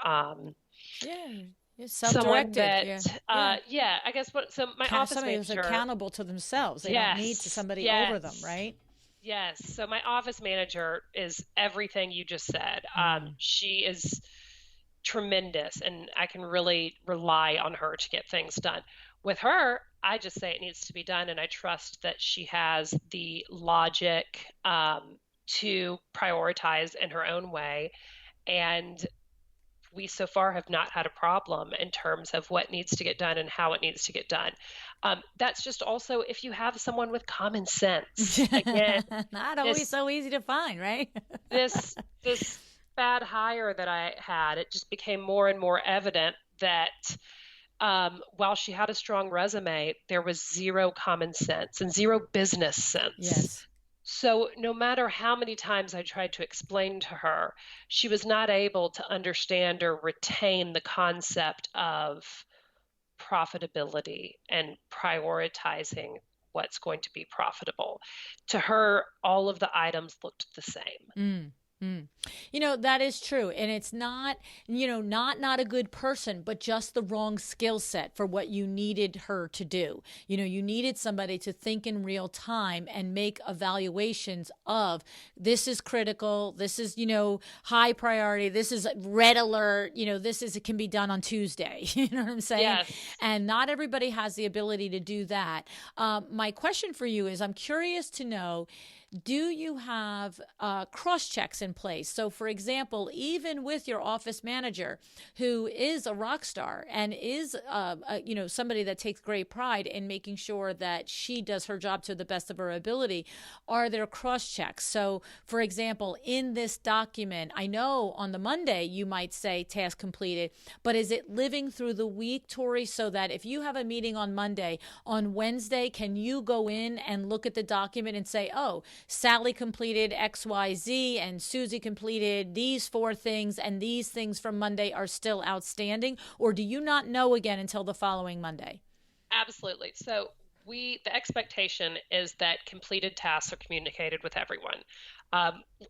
Yeah. It's Someone self-directed. that, Yeah. Yeah. yeah, I guess so my office Somebody who's manager, accountable to themselves. They don't need to yes, somebody over them, yes. right? Yes. So my office manager is everything you just said. Mm. She is tremendous, and I can really rely on her to get things done. With her, I just say it needs to be done, and I trust that she has the logic to prioritize in her own way. And we so far have not had a problem in terms of what needs to get done and how it needs to get done. That's just also if you have someone with common sense. Again, Not always this so easy to find, right? this this bad hire that I had, it just became more and more evident that while she had a strong resume, there was zero common sense and zero business sense. Yes. So, no matter how many times I tried to explain to her, she was not able to understand or retain the concept of profitability and prioritizing what's going to be profitable. To her, all of the items looked the same. Mm, mm. That is true. And it's not, not a good person, but just the wrong skill set for what you needed her to do. You needed somebody to think in real time and make evaluations of this is critical. This is, high priority. This is red alert. It can be done on Tuesday. You know what I'm saying? Yes. And not everybody has the ability to do that. My question for you is, I'm curious to know, do you have cross checks in place? So, for example, even with your office manager, who is a rock star and is, somebody that takes great pride in making sure that she does her job to the best of her ability, are there cross checks? So, for example, in this document, I know on the Monday you might say task completed, but is it living through the week, Tori, so that if you have a meeting on Monday, on Wednesday, can you go in and look at the document and say, oh, Sally completed XYZ and Susie completed these 4 things, and these things from Monday are still outstanding? Or do you not know again until the following Monday? Absolutely. So the expectation is that completed tasks are communicated with everyone.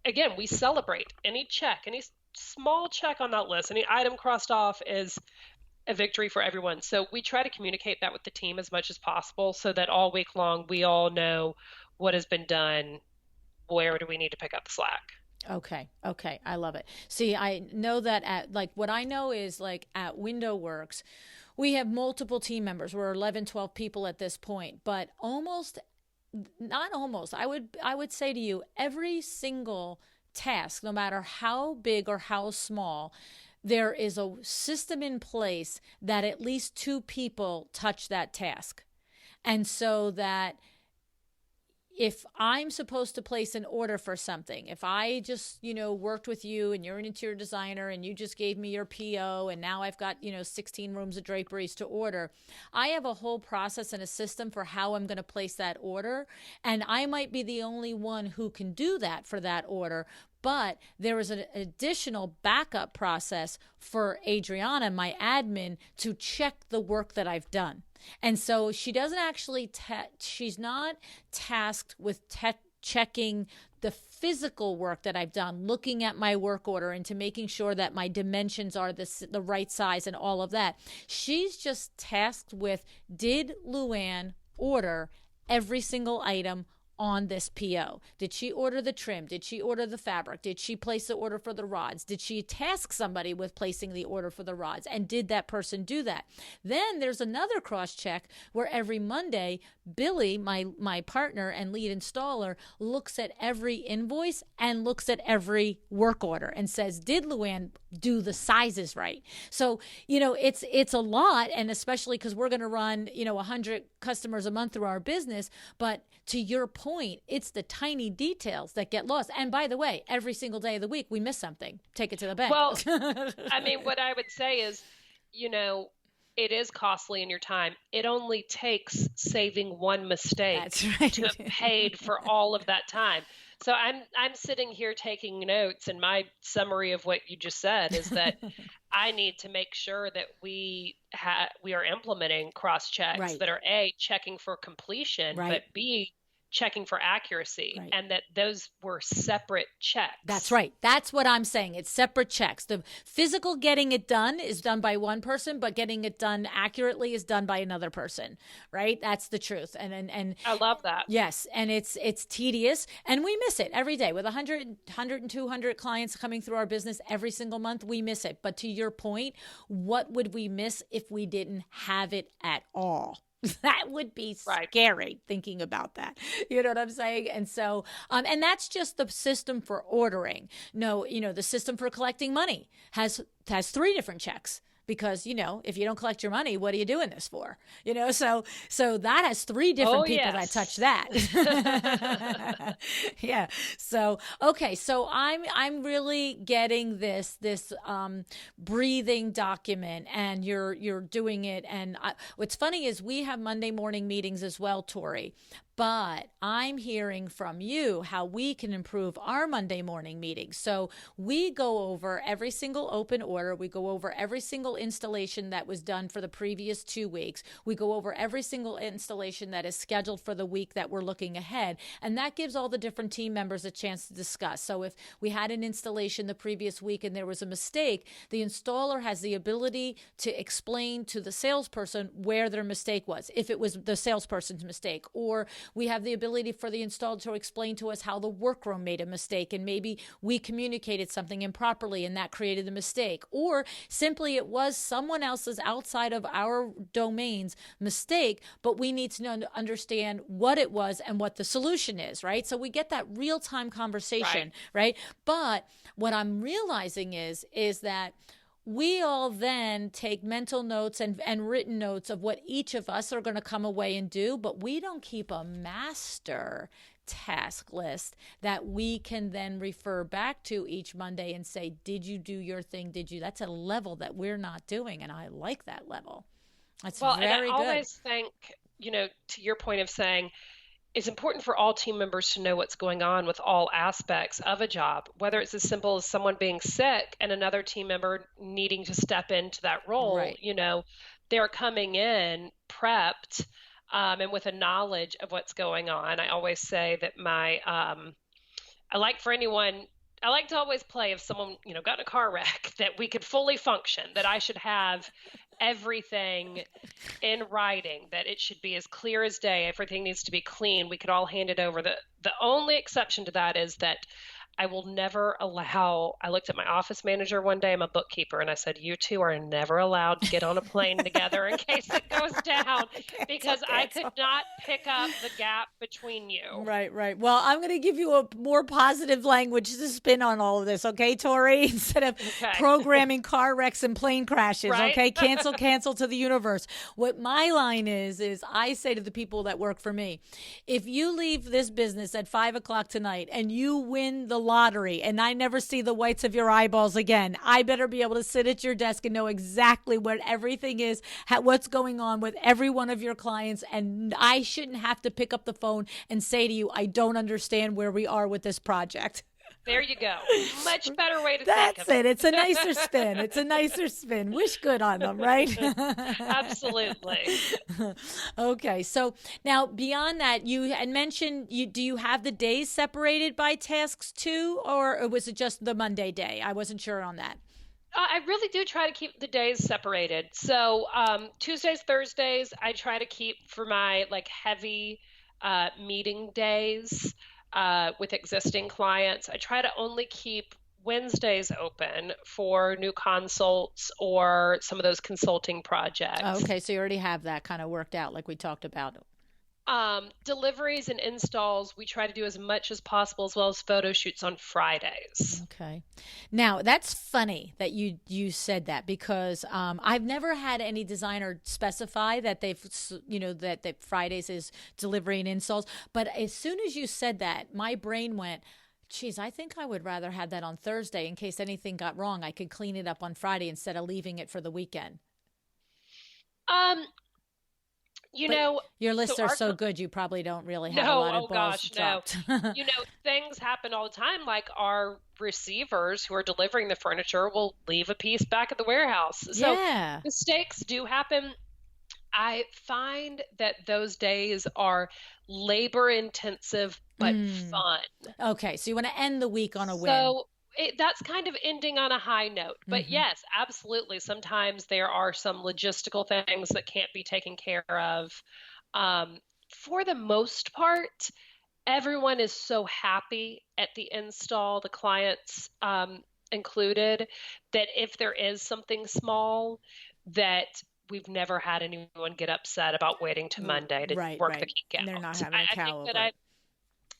Again, we celebrate any check, any small check on that list, any item crossed off is a victory for everyone. So we try to communicate that with the team as much as possible so that all week long we all know what has been done, where do we need to pick up the slack. Okay. Okay. I love it. See, I know that what I know is at Window Works, we have multiple team members. We're 11, 12 people at this point, but not almost, I would say to you, every single task, no matter how big or how small, there is a system in place that at least 2 people touch that task. And so that if I'm supposed to place an order for something, if I just, worked with you and you're an interior designer and you just gave me your PO and now I've got, 16 rooms of draperies to order, I have a whole process and a system for how I'm going to place that order. And I might be the only one who can do that for that order. But there is an additional backup process for Adriana, my admin, to check the work that I've done. And so she doesn't actually, she's not tasked with checking the physical work that I've done, looking at my work order and to making sure that my dimensions are the right size and all of that. She's just tasked with, did Luann order every single item on this PO? Did she order the trim? Did she order the fabric? Did she place the order for the rods? Did she task somebody with placing the order for the rods? And did that person do that? Then there's another cross check where every Monday, Billy, my partner and lead installer, looks at every invoice and looks at every work order and says, did Luann do the sizes right? So, it's a lot, and especially because we're going to run, 100 customers a month through our business. But to your point, it's the tiny details that get lost. And by the way, every single day of the week, we miss something. Take it to the bank. Well, I mean, what I would say is you know, it is costly in your time. It only takes saving one That's mistake right. to have paid for all of that time. So I'm sitting here taking notes, and my summary of what you just said is that I need to make sure that we are implementing cross checks Right. that are A, checking for completion, but Right. B, checking for accuracy, Right. and that those were separate That's checks. right. That's what I'm saying. It's separate checks. The physical getting it done is done by one person, but getting it done accurately is done by another person, right? That's the truth. And I love that. yes, and it's tedious, and we miss it every day with 100 and 200 clients coming through our business every single month. We miss it. But to your point, what would we miss if we didn't have it at all? That would be Right. scary thinking about that. You know what I'm saying? And so, and that's just the system for ordering. No, the system for collecting money has three different checks. Because, if you don't collect your money, what are you doing this for? So that has three different Oh, people that yes. touch that. Yeah. So, okay. So I'm really getting this breathing document, and you're doing it. And what's funny is we have Monday morning meetings as well, Tori. But I'm hearing from you how we can improve our Monday morning meetings. So we go over every single open order. We go over every single installation that was done for the previous 2 weeks. We go over every single installation that is scheduled for the week that we're looking ahead. And that gives all the different team members a chance to discuss. So if we had an installation the previous week and there was a mistake, the installer has the ability to explain to the salesperson where their mistake was, if it was the salesperson's mistake, or we have the ability for the installer to explain to us how the workroom made a mistake, and maybe we communicated something improperly and that created the mistake, or simply it was someone else's outside of our domain's mistake, but we need to understand what it was and what the solution is, right? So we get that real-time conversation, right? But what I'm realizing is that we all then take mental notes and written notes of what each of us are going to come away and do, but we don't keep a master task list that we can then refer back to each Monday and say, did you do your thing? That's a level that we're not doing. And I like that level. That's Well, and very I good. always think, to your point of saying, it's important for all team members to know what's going on with all aspects of a job, whether it's as simple as someone being sick and another team member needing to step into that role. Right. They're coming in prepped and with a knowledge of what's going on. I always say that I like to always play if someone, got in a car wreck, that we could fully function, that I should have everything in writing, that it should be as clear as day. Everything needs to be clean. We could all hand it over. The only exception to that is that I will never allow, I looked at my office manager one day, I'm a bookkeeper, and I said, you two are never allowed to get on a plane together in case it goes down, because I could not pick up the gap between you. Right. Well, I'm going to give you a more positive language to spin on all of this, okay, Tori? Instead of programming car wrecks and plane crashes, okay? Cancel to the universe. What my line is I say to the people that work for me, if you leave this business at 5:00 tonight and you win the lottery and I never see the whites of your eyeballs again, I better be able to sit at your desk and know exactly what everything is, what's going on with every one of your clients, and I shouldn't have to pick up the phone and say to you, I don't understand where we are with this project. There you go. Much better way to think of it. That's it. It's a nicer spin. Wish good on them, right? Absolutely. Okay. So now beyond that, you had mentioned, do you have the days separated by tasks too, or was it just the Monday day? I wasn't sure on that. I really do try to keep the days separated. So Tuesdays, Thursdays, I try to keep for my heavy meeting days. With existing clients. I try to only keep Wednesdays open for new consults or some of those consulting projects. Oh, okay, so you already have that kind of worked out like we talked about. Deliveries and installs, we try to do as much as possible, as well as photo shoots on Fridays. Okay. Now, that's funny that you said that, because I've never had any designer specify that that Fridays is delivery and installs. But as soon as you said that, my brain went, geez, I think I would rather have that on Thursday in case anything got wrong. I could clean it up on Friday instead of leaving it for the weekend. Um, But your so lists are so good, you probably don't really have a no, lot oh of balls gosh, no. dropped. Things happen all the time. Like our receivers who are delivering the furniture will leave a piece back at the warehouse. So Yeah. mistakes do happen. I find that those days are labor intensive but Mm. fun. Okay, so you want to end the week on a win. So that's kind of ending on a high note. But Hmm. yes, absolutely. Sometimes there are some logistical things that can't be taken care of. Um, for the most part, everyone is so happy at the install, the clients included, that if there is something small, that we've never had anyone get upset about waiting to Monday to Right, work the right. kink And they're not out. having a I think cow that over it.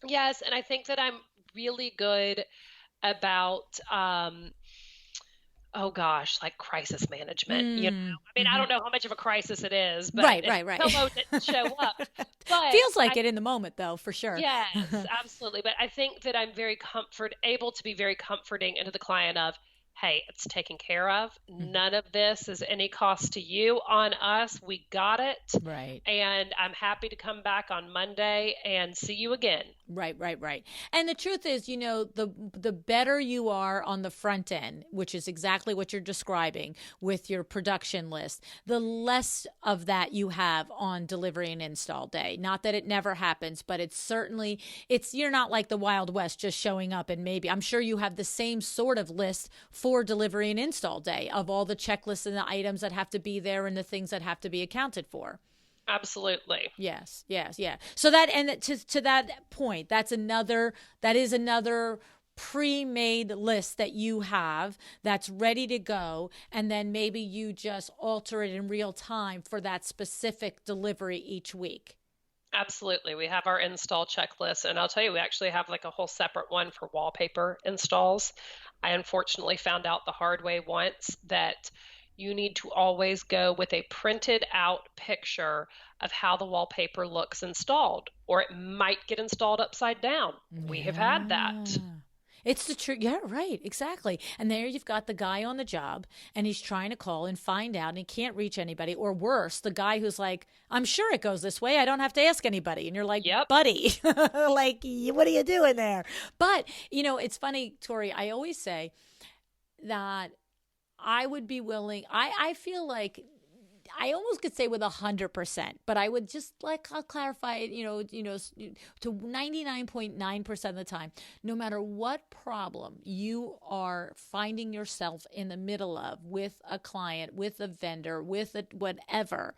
yes, and I think that I'm really good about oh gosh, like crisis management. Mm. I mean, I don't know how much of a crisis it is, but Right, if right, right. the pillow didn't show up. But Feels like I it in the moment, though, for sure. yes, absolutely. But I think that I'm able to be very comforting into the client of, hey, it's taken care of. None of this is any cost to you, on us. We got it. Right. And I'm happy to come back on Monday and see you again. Right, right, right. And the truth is, the better you are on the front end, which is exactly what you're describing with your production list, the less of that you have on delivery and install day. Not that it never happens, but you're not like the Wild West just showing up and maybe, I'm sure you have the same sort of list for delivery and install day of all the checklists and the items that have to be there and the things that have to be accounted for. Absolutely. Yes, yes, yeah. So to that point, that is another pre-made list that you have that's ready to go, and then maybe you just alter it in real time for that specific delivery each week. Absolutely. We have our install checklist, and I'll tell you, we actually have like a whole separate one for wallpaper installs. I unfortunately found out the hard way once that you need to always go with a printed out picture of how the wallpaper looks installed, or it might get installed upside down. We have had that. Yeah. It's the truth. Yeah, right. Exactly. And there you've got the guy on the job and he's trying to call and find out and he can't reach anybody. Or worse, the guy who's like, I'm sure it goes this way. I don't have to ask anybody. And you're like, Yep. buddy, like, what are you doing there? But, it's funny, Tori, I always say that I would be willing, I feel like I almost could say with 100%, but I would just I'll clarify it, to 99.9% of the time, no matter what problem you are finding yourself in the middle of with a client, with a vendor, with whatever,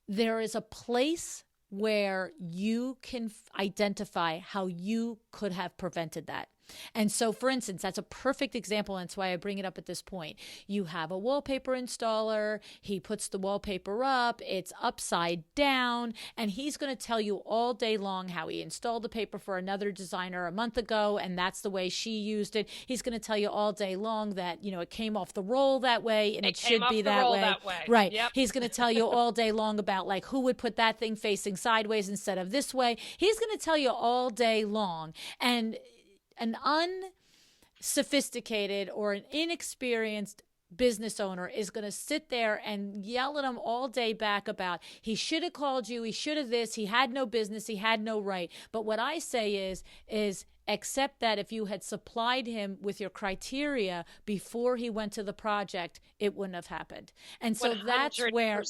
there is a place where you can identify how you could have prevented that. And so, for instance, that's a perfect example. And that's why I bring it up at this point. You have a wallpaper installer. He puts the wallpaper up. It's upside down. And he's going to tell you all day long how he installed the paper for another designer a month ago. And that's the way she used it. He's going to tell you all day long that, it came off the roll that way and it should be that way. Right. Yep. He's going to tell you all day long about who would put that thing facing sideways instead of this way. He's going to tell you all day long. And an unsophisticated or an inexperienced business owner is going to sit there and yell at him all day back about he should have called you, he should have this, he had no business, he had no right. But what I say is accept that if you had supplied him with your criteria before he went to the project, it wouldn't have happened. And so 100%. that's where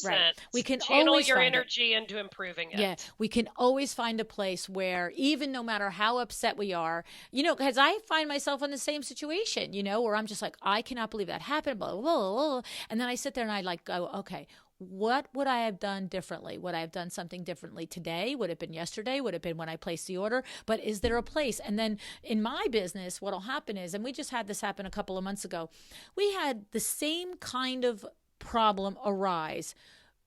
we can channel always your find energy into improving it. Yeah, we can always find a place where even no matter how upset we are, because I find myself in the same situation, where I'm just like, I cannot believe that happened, blah, blah, blah, blah. And then I sit there and I go, okay, what would I have done differently? Would I have done something differently today? Would it have been yesterday? Would it have been when I placed the order? But is there a place? And then in my business, what'll happen is, and we just had this happen a couple of months ago, we had the same kind of problem arise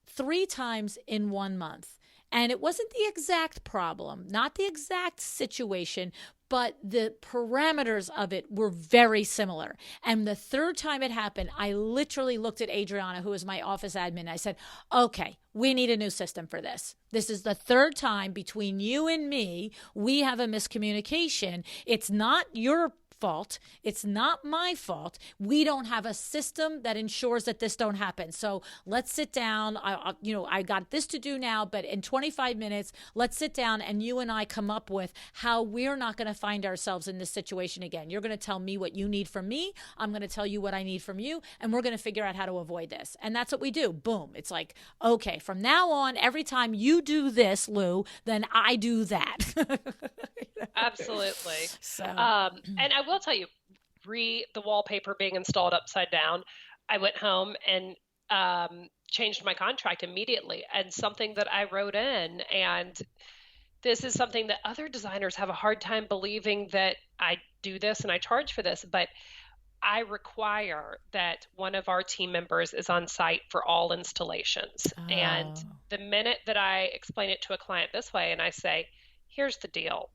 3 times in 1 month. And it wasn't the exact problem, not the exact situation, but the parameters of it were very similar. And the 3rd time it happened, I literally looked at Adriana, who was my office admin. I said, okay, we need a new system for this. This is the 3rd time between you and me, we have a miscommunication. It's not your fault. It's not my fault. We don't have a system that ensures that this don't happen. So let's sit down. I got this to do now, but in 25 minutes, let's sit down and you and I come up with how we're not going to find ourselves in this situation again. You're going to tell me what you need from me. I'm going to tell you what I need from you, and we're going to figure out how to avoid this. And that's what we do. Boom. It's like, okay, from now on, every time you do this, Lou, then I do that. Absolutely. So, and I will tell you, the wallpaper being installed upside down, I went home and changed my contract immediately, and something that I wrote in, and this is something that other designers have a hard time believing that I do this and I charge for this, but I require that one of our team members is on site for all installations. And the minute that I explain it to a client this way and I say, here's the deal.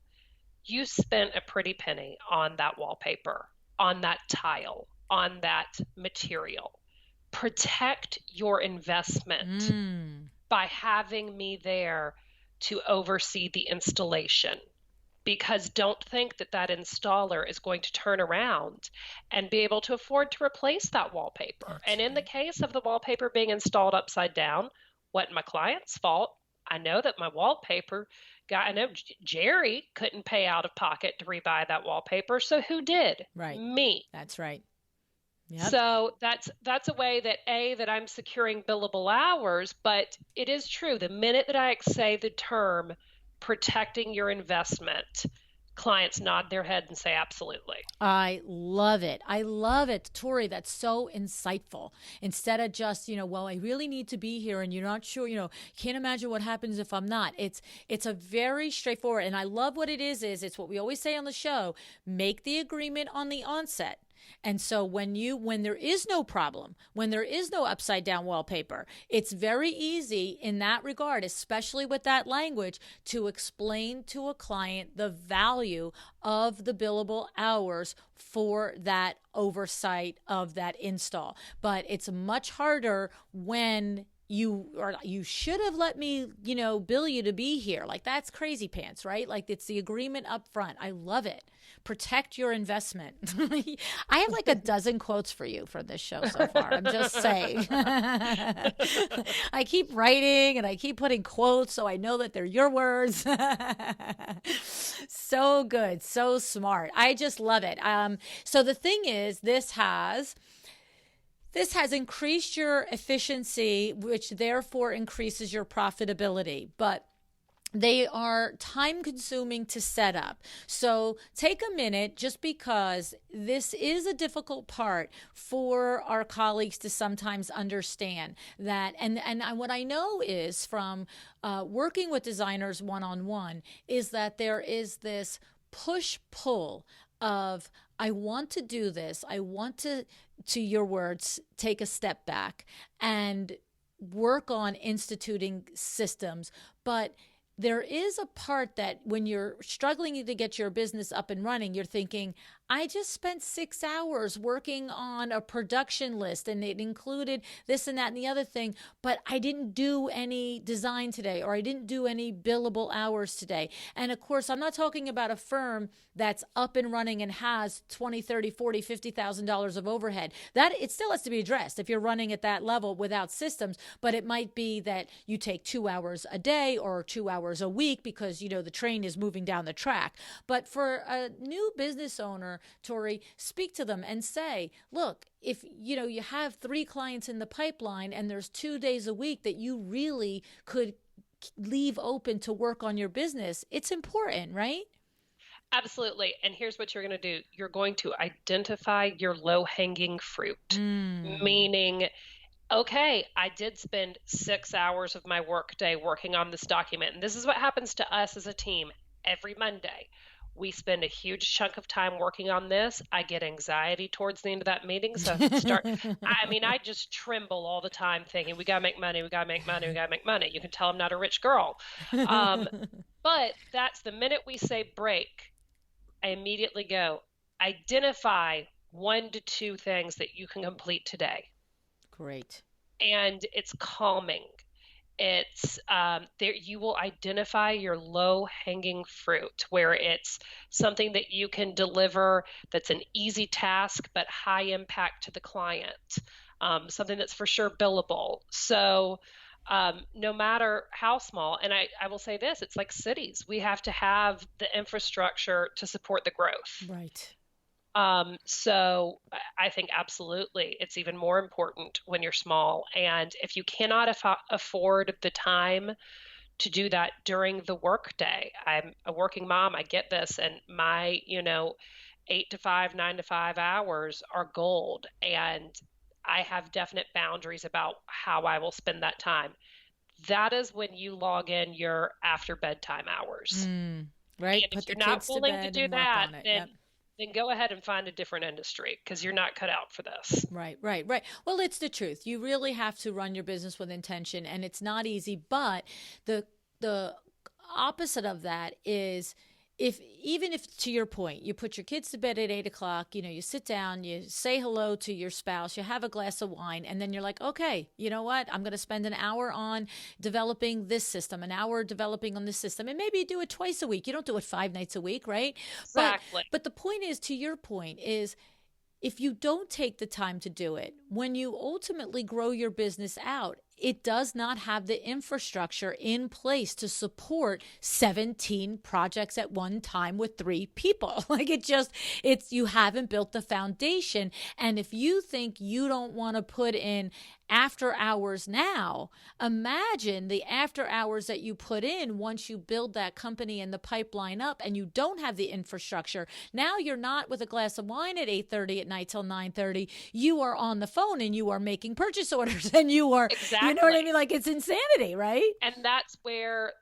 You spent a pretty penny on that wallpaper, on that tile, on that material. Protect your investment by having me there to oversee the installation. Because don't think that that installer is going to turn around and be able to afford to replace that wallpaper. That's and in the case of the wallpaper being installed upside down, wasn't my client's fault. I know that my wallpaper I know Jerry couldn't pay out of pocket to rebuy that wallpaper. So who did? Right. Me. That's right. Yep. So that's a way that I'm securing billable hours, but it is true. The minute that I say the term protecting your investment, clients nod their head and say, absolutely. I love it. I love it. Tori, that's so insightful. Instead of just, well, I really need to be here and you're not sure, can't imagine what happens if I'm not. It's a very straightforward, and I love what it is it's what we always say on the show, make the agreement on the onset. And so when there is no problem, when there is no upside down wallpaper, it's very easy in that regard, especially with that language, to explain to a client the value of the billable hours for that oversight of that install. But it's much harder when you should have let me, bill you to be here. Like, that's crazy pants, right? Like, it's the agreement up front. I love it. Protect your investment. I have like a dozen quotes for you from this show so far. I'm just saying. I keep writing and I keep putting quotes so I know that they're your words. So good. So smart. I just love it. So the thing is, this has increased your efficiency, which therefore increases your profitability. But they are time consuming to set up. So take a minute, just because this is a difficult part for our colleagues to sometimes understand that. And what I know is from working with designers one-on-one is that there is this push-pull of, I want to do this. I want to your words, take a step back and work on instituting systems. But there is a part that when you're struggling to get your business up and running, you're thinking, I just spent 6 hours working on a production list and it included this and that and the other thing, but I didn't do any design today, or I didn't do any billable hours today. And of course, I'm not talking about a firm that's up and running and has $20, $30, $40, $50,000 of overhead. That it still has to be addressed if you're running at that level without systems, but it might be that you take 2 hours a day or 2 hours a week because, the train is moving down the track. But for a new business owner, Tori, speak to them and say, look, if you have 3 clients in the pipeline and there's 2 days a week that you really could leave open to work on your business, it's important, right? Absolutely. And here's what you're going to do. You're going to identify your low-hanging fruit, meaning, okay, I did spend 6 hours of my workday working on this document. And this is what happens to us as a team every Monday. We spend a huge chunk of time working on this. I get anxiety towards the end of that meeting. So I just tremble all the time thinking, we got to make money, we got to make money, we got to make money. You can tell I'm not a rich girl. But that's the minute we say break, I immediately go, identify 1 to 2 things that you can complete today. Great. And it's calming. It's there you will identify your low hanging fruit where it's something that you can deliver that's an easy task but high impact to the client, something that's for sure billable. So no matter how small, and I will say this, it's like cities. We have to have the infrastructure to support the growth. Right. So I think absolutely it's even more important when you're small. And if you cannot afford the time to do that during the workday, I'm a working mom, I get this, and my, 8 to 5, 9 to 5 hours are gold. And I have definite boundaries about how I will spend that time. That is when you log in your after bedtime hours. Right. And Put if the you're not kids to willing to bed do and work that, on it. then Yep. then go ahead and find a different industry because you're not cut out for this. Right, right, right. Well, it's the truth. You really have to run your business with intention, and it's not easy. But the opposite of that is, if even if, to your point, you put your kids to bed at 8 o'clock, you sit down, you say hello to your spouse, you have a glass of wine, and then you're like, okay, you know what? I'm going to spend an hour on developing this system, an hour developing on this system, and maybe you do it twice a week. You don't do it 5 nights a week, right? Exactly. But the point is, to your point, is if you don't take the time to do it, when you ultimately grow your business out, it does not have the infrastructure in place to support 17 projects at one time with 3 people. Like you haven't built the foundation. And if you think you don't want to put in after hours now, imagine the after hours that you put in once you build that company and the pipeline up and you don't have the infrastructure. Now you're not with a glass of wine at 8:30 at night till 9:30. You are on the phone and you are making purchase orders and you are, Exactly. you know what I mean? Like, it's insanity, right? And that's where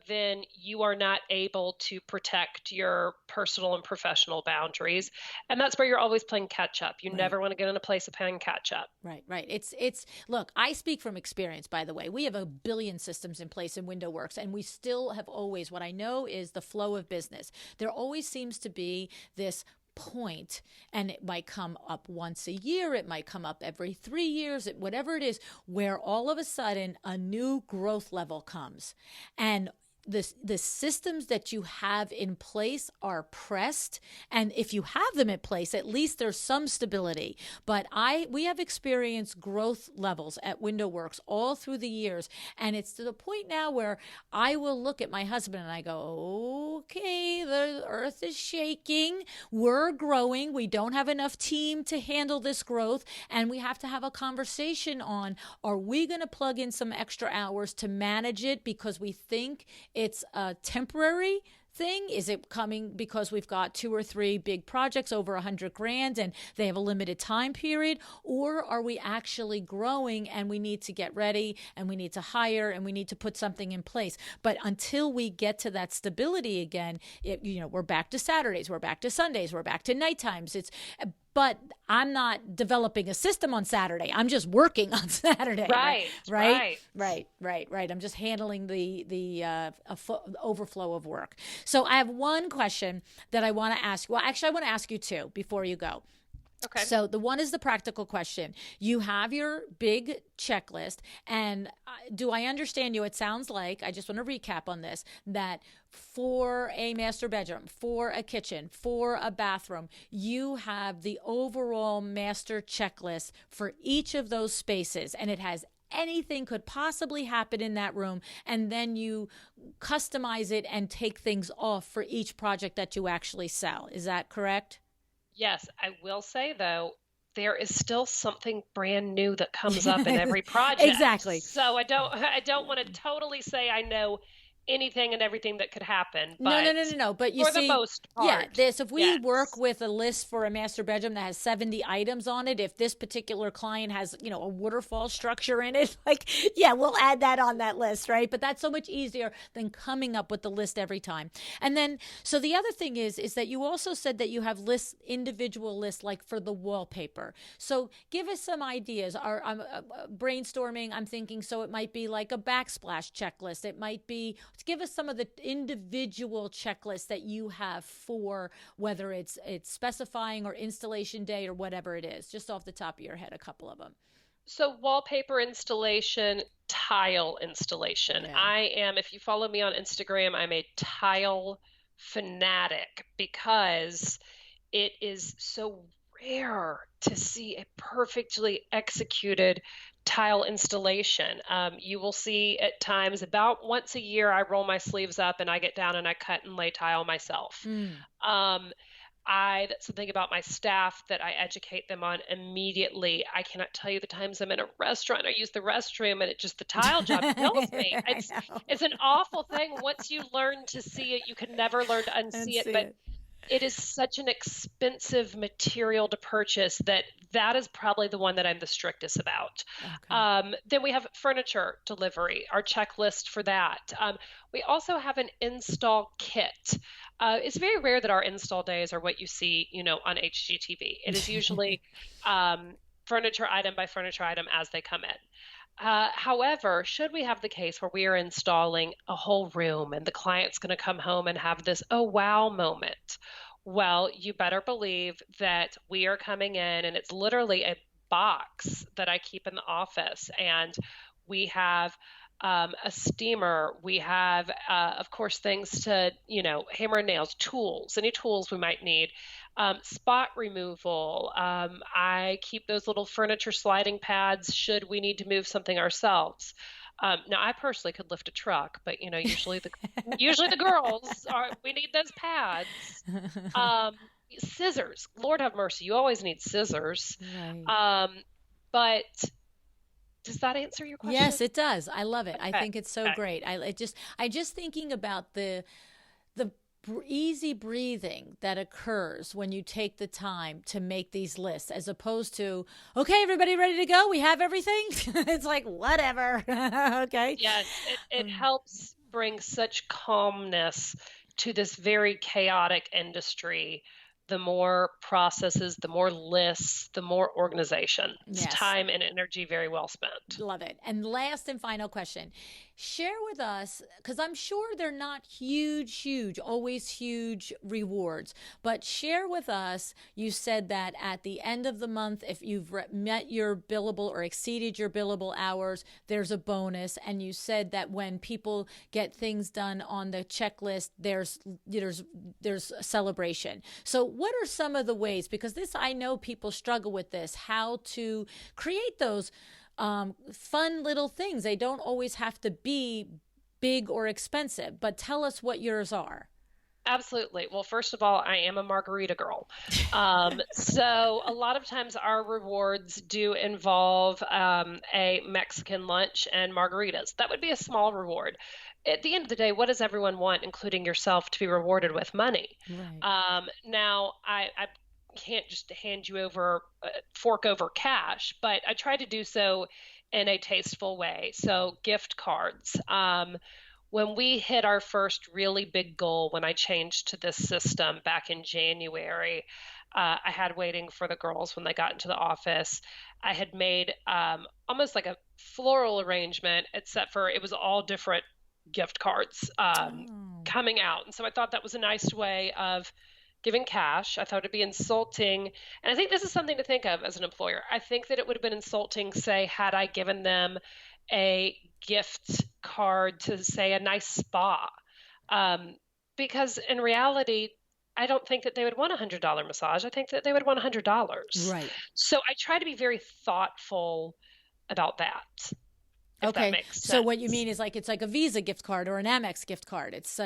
then you are not able to protect your personal and professional boundaries. And that's where you're always playing catch up. You Right. never want to get in a place of playing catch up. Right, right. Look, I speak from experience, by the way. We have a billion systems in place in WindowWorks, and we still have always, what I know is the flow of business. There always seems to be this point, and it might come up once a year, it might come up every 3 years, whatever it is, where all of a sudden a new growth level comes. And the systems that you have in place are pressed, and if you have them in place, at least there's some stability. But we have experienced growth levels at WindowWorks all through the years, and it's to the point now where I will look at my husband and I go, okay, the earth is shaking, we're growing, we don't have enough team to handle this growth, and we have to have a conversation on, are we going to plug in some extra hours to manage it because we think it's a temporary thing? Is it coming because we've got 2 or 3 big projects over $100,000 and they have a limited time period? Or are we actually growing and we need to get ready and we need to hire and we need to put something in place? But until we get to that stability again, we're back to Saturdays, we're back to Sundays, we're back to night times. But I'm not developing a system on Saturday. I'm just working on Saturday. Right. I'm just handling the overflow of work. So I have one question that I want to ask. Well, actually, I want to ask you 2 before you go. Okay. So the one is the practical question. You have your big checklist, and do I understand you? It sounds like, I just want to recap on this, that for a master bedroom, for a kitchen, for a bathroom, you have the overall master checklist for each of those spaces, and it has anything could possibly happen in that room, and then you customize it and take things off for each project that you actually sell. Is that correct? Yes, I will say though, there is still something brand new that comes up in every project. Exactly. So I don't want to totally say I know anything and everything that could happen, No. But you for see, the most part, if we yes. work with a list for a master bedroom that has 70 items on it, if this particular client has, a waterfall structure in it, we'll add that on that list, right? But that's so much easier than coming up with the list every time. And then, so the other thing is that you also said that you have individual lists, like for the wallpaper. So give us some ideas. I'm brainstorming, I'm thinking, so it might be like a backsplash checklist. It might be, give us some of the individual checklists that you have for whether it's specifying or installation day or whatever it is, just off the top of your head, a couple of them. So wallpaper installation, tile installation. Yeah. I am, if you follow me on Instagram, I'm a tile fanatic because it is so rare to see a perfectly executed tile installation. You will see at times about once a year, I roll my sleeves up and I get down and I cut and lay tile myself. Mm. Um, that's something about my staff that I educate them on immediately. I cannot tell you the times I'm in a restaurant, I use the restroom, and the tile job kills me. I know. It's an awful thing. Once you learn to see it, you can never learn to And unsee it. see But it. it is such an expensive material to purchase that that is probably the one that I'm the strictest about. Okay. Then we have furniture delivery, our checklist for that. We also have an install kit. It's very rare that our install days are what you see, on HGTV. It is usually furniture item by furniture item as they come in. However, should we have the case where we are installing a whole room and the client's going to come home and have this, oh, wow moment, well, you better believe that we are coming in and it's literally a box that I keep in the office. And we have a steamer. We have, of course, things to, hammer and nails, tools, any tools we might need. Spot removal. I keep those little furniture sliding pads should we need to move something ourselves. Now, I personally could lift a truck, but usually the girls are. We need those pads. Scissors. Lord have mercy. You always need scissors. Right. But does that answer your question? Yes, it does. I love it. I Okay. think it's so Okay. great. I just thinking about the easy breathing that occurs when you take the time to make these lists, as opposed to, okay, everybody ready to go? We have everything. It's like, whatever. Okay. Yes, it helps bring such calmness to this very chaotic industry. The more processes, the more lists, the more organization. It's Yes. time and energy very well spent. Love it. And last and final question. Share with us, because I'm sure they're not always huge rewards, but share with us. You said that at the end of the month, if you've met your billable or exceeded your billable hours, there's a bonus. And you said that when people get things done on the checklist, there's a celebration. So what are some of the ways, because I know people struggle with this, how to create those fun little things. They don't always have to be big or expensive, but tell us what yours are. Absolutely. Well, first of all, I am a margarita girl. So a lot of times our rewards do involve a Mexican lunch and margaritas. That would be a small reward. At the end of the day, what does everyone want, including yourself, to be rewarded with? Money. Right. Now, I can't just hand you over, fork over cash, but I try to do so in a tasteful way. So gift cards. When we hit our first really big goal, when I changed to this system back in January, I had waiting for the girls when they got into the office. I had made almost like a floral arrangement, except for it was all different gift cards coming out. And so I thought that was a nice way of giving cash. I thought it'd be insulting. And I think this is something to think of as an employer. I think that it would have been insulting, say, had I given them a gift card to, say, a nice spa. Because in reality, I don't think that they would want a $100 massage. I think that they would want $100. Right. So I try to be very thoughtful about that. If that makes sense. So what you mean is it's like a Visa gift card or an Amex gift card. Yes.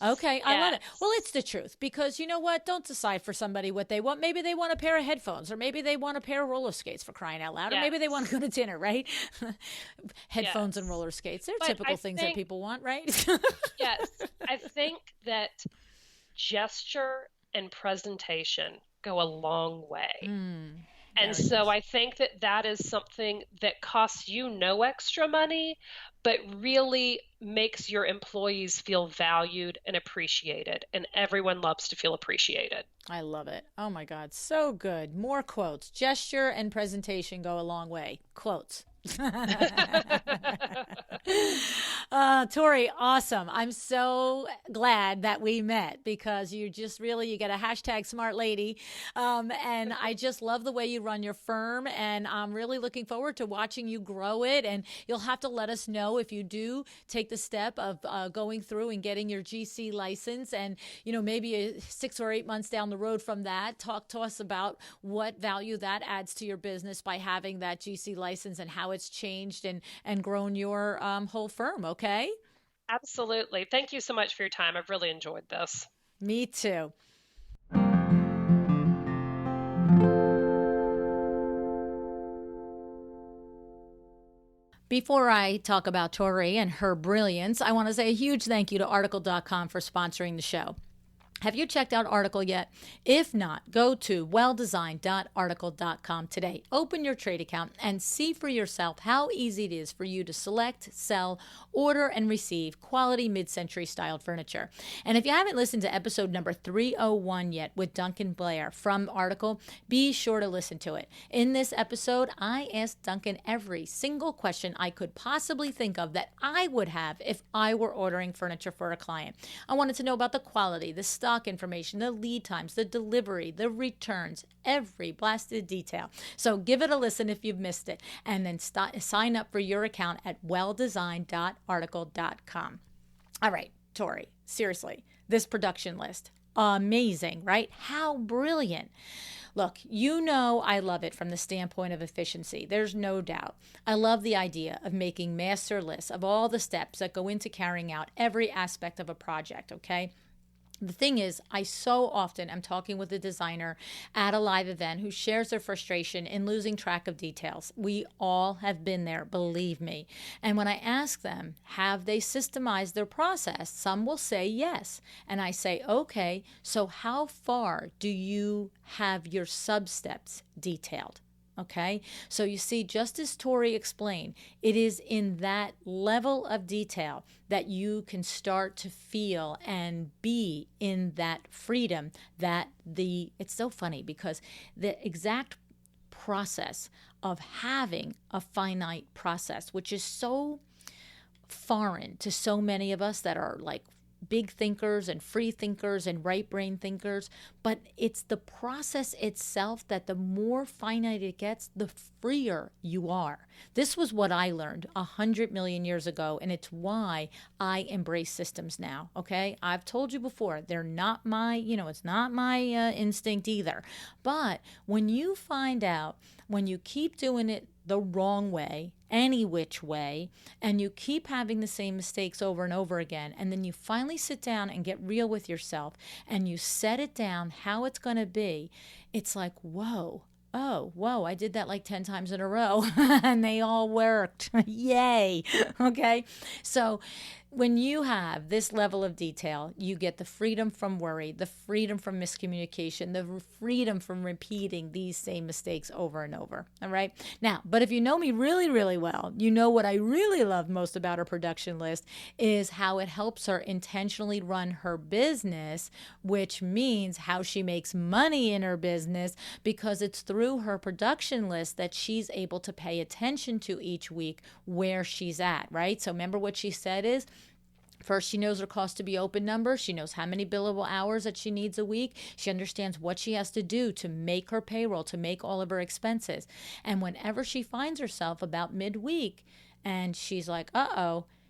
Okay. I love it. Yes. Well, it's the truth, because you know what? Don't decide for somebody what they want. Maybe they want a pair of headphones, or maybe they want a pair of roller skates, for crying out loud, or maybe they want to go to dinner, right? Headphones and roller skates. They're typical things that people want, right? Yes. I think that gesture and presentation go a long way. And so I think that that is something that costs you no extra money, but really makes your employees feel valued and appreciated. And everyone loves to feel appreciated. I love it. Oh my God. So good. More quotes. Gesture and presentation go a long way. Quotes. Tori, awesome. I'm so glad that we met because you just really, you get a hashtag smart lady. And I just love the way you run your firm. And I'm really looking forward to watching you grow it. And you'll have to let us know if you do take the step of going through and getting your GC license. And, maybe 6 or 8 months down the road from that, talk to us about what value that adds to your business by having that GC license and how it's changed and grown your whole firm. Okay. Absolutely. Thank you so much for your time. I've really enjoyed this. Me too. Before I talk about Tori and her brilliance, I want to say a huge thank you to Article.com for sponsoring the show. Have you checked out Article yet? If not, go to welldesigned.article.com today. Open your trade account and see for yourself how easy it is for you to select, sell, order, and receive quality mid-century styled furniture. And if you haven't listened to episode number 301 yet with Duncan Blair from Article, be sure to listen to it. In this episode, I asked Duncan every single question I could possibly think of that I would have if I were ordering furniture for a client. I wanted to know about the quality, the stock information, the lead times, the delivery, the returns, every blasted detail. So give it a listen if you've missed it, and then sign up for your account at welldesigned.article.com. All right, Tori, seriously, this production list, amazing, right? How brilliant. Look, I love it from the standpoint of efficiency. There's no doubt. I love the idea of making master lists of all the steps that go into carrying out every aspect of a project, okay? The thing is, I so often am talking with a designer at a live event who shares their frustration in losing track of details. We all have been there, believe me. And when I ask them, have they systemized their process? Some will say yes. And I say, okay, so how far do you have your sub-steps detailed? Okay, so you see, just as Tori explained, it is in that level of detail that you can start to feel and be in that freedom it's so funny because the exact process of having a finite process, which is so foreign to so many of us that are like big thinkers and free thinkers and right brain thinkers, but it's the process itself that the more finite it gets, the freer you are. This was what I learned 100 million years ago, and it's why I embrace systems now, okay? I've told you before, they're not it's not my instinct either. But when you find out, when you keep doing it the wrong way, any which way, and you keep having the same mistakes over and over again, and then you finally sit down and get real with yourself and you set it down how it's going to be, it's like, whoa, I did that like 10 times in a row and they all worked. Yay. Okay. So when you have this level of detail, you get the freedom from worry, the freedom from miscommunication, the freedom from repeating these same mistakes over and over. All right. Now, but if you know me really, really well, you know what I really love most about her production list is how it helps her intentionally run her business, which means how she makes money in her business, because it's through her production list that she's able to pay attention to each week where she's at, right? So remember what she said is, first, she knows her cost to be open number. She knows how many billable hours that she needs a week. She understands what she has to do to make her payroll, to make all of her expenses. And whenever she finds herself about midweek and she's like,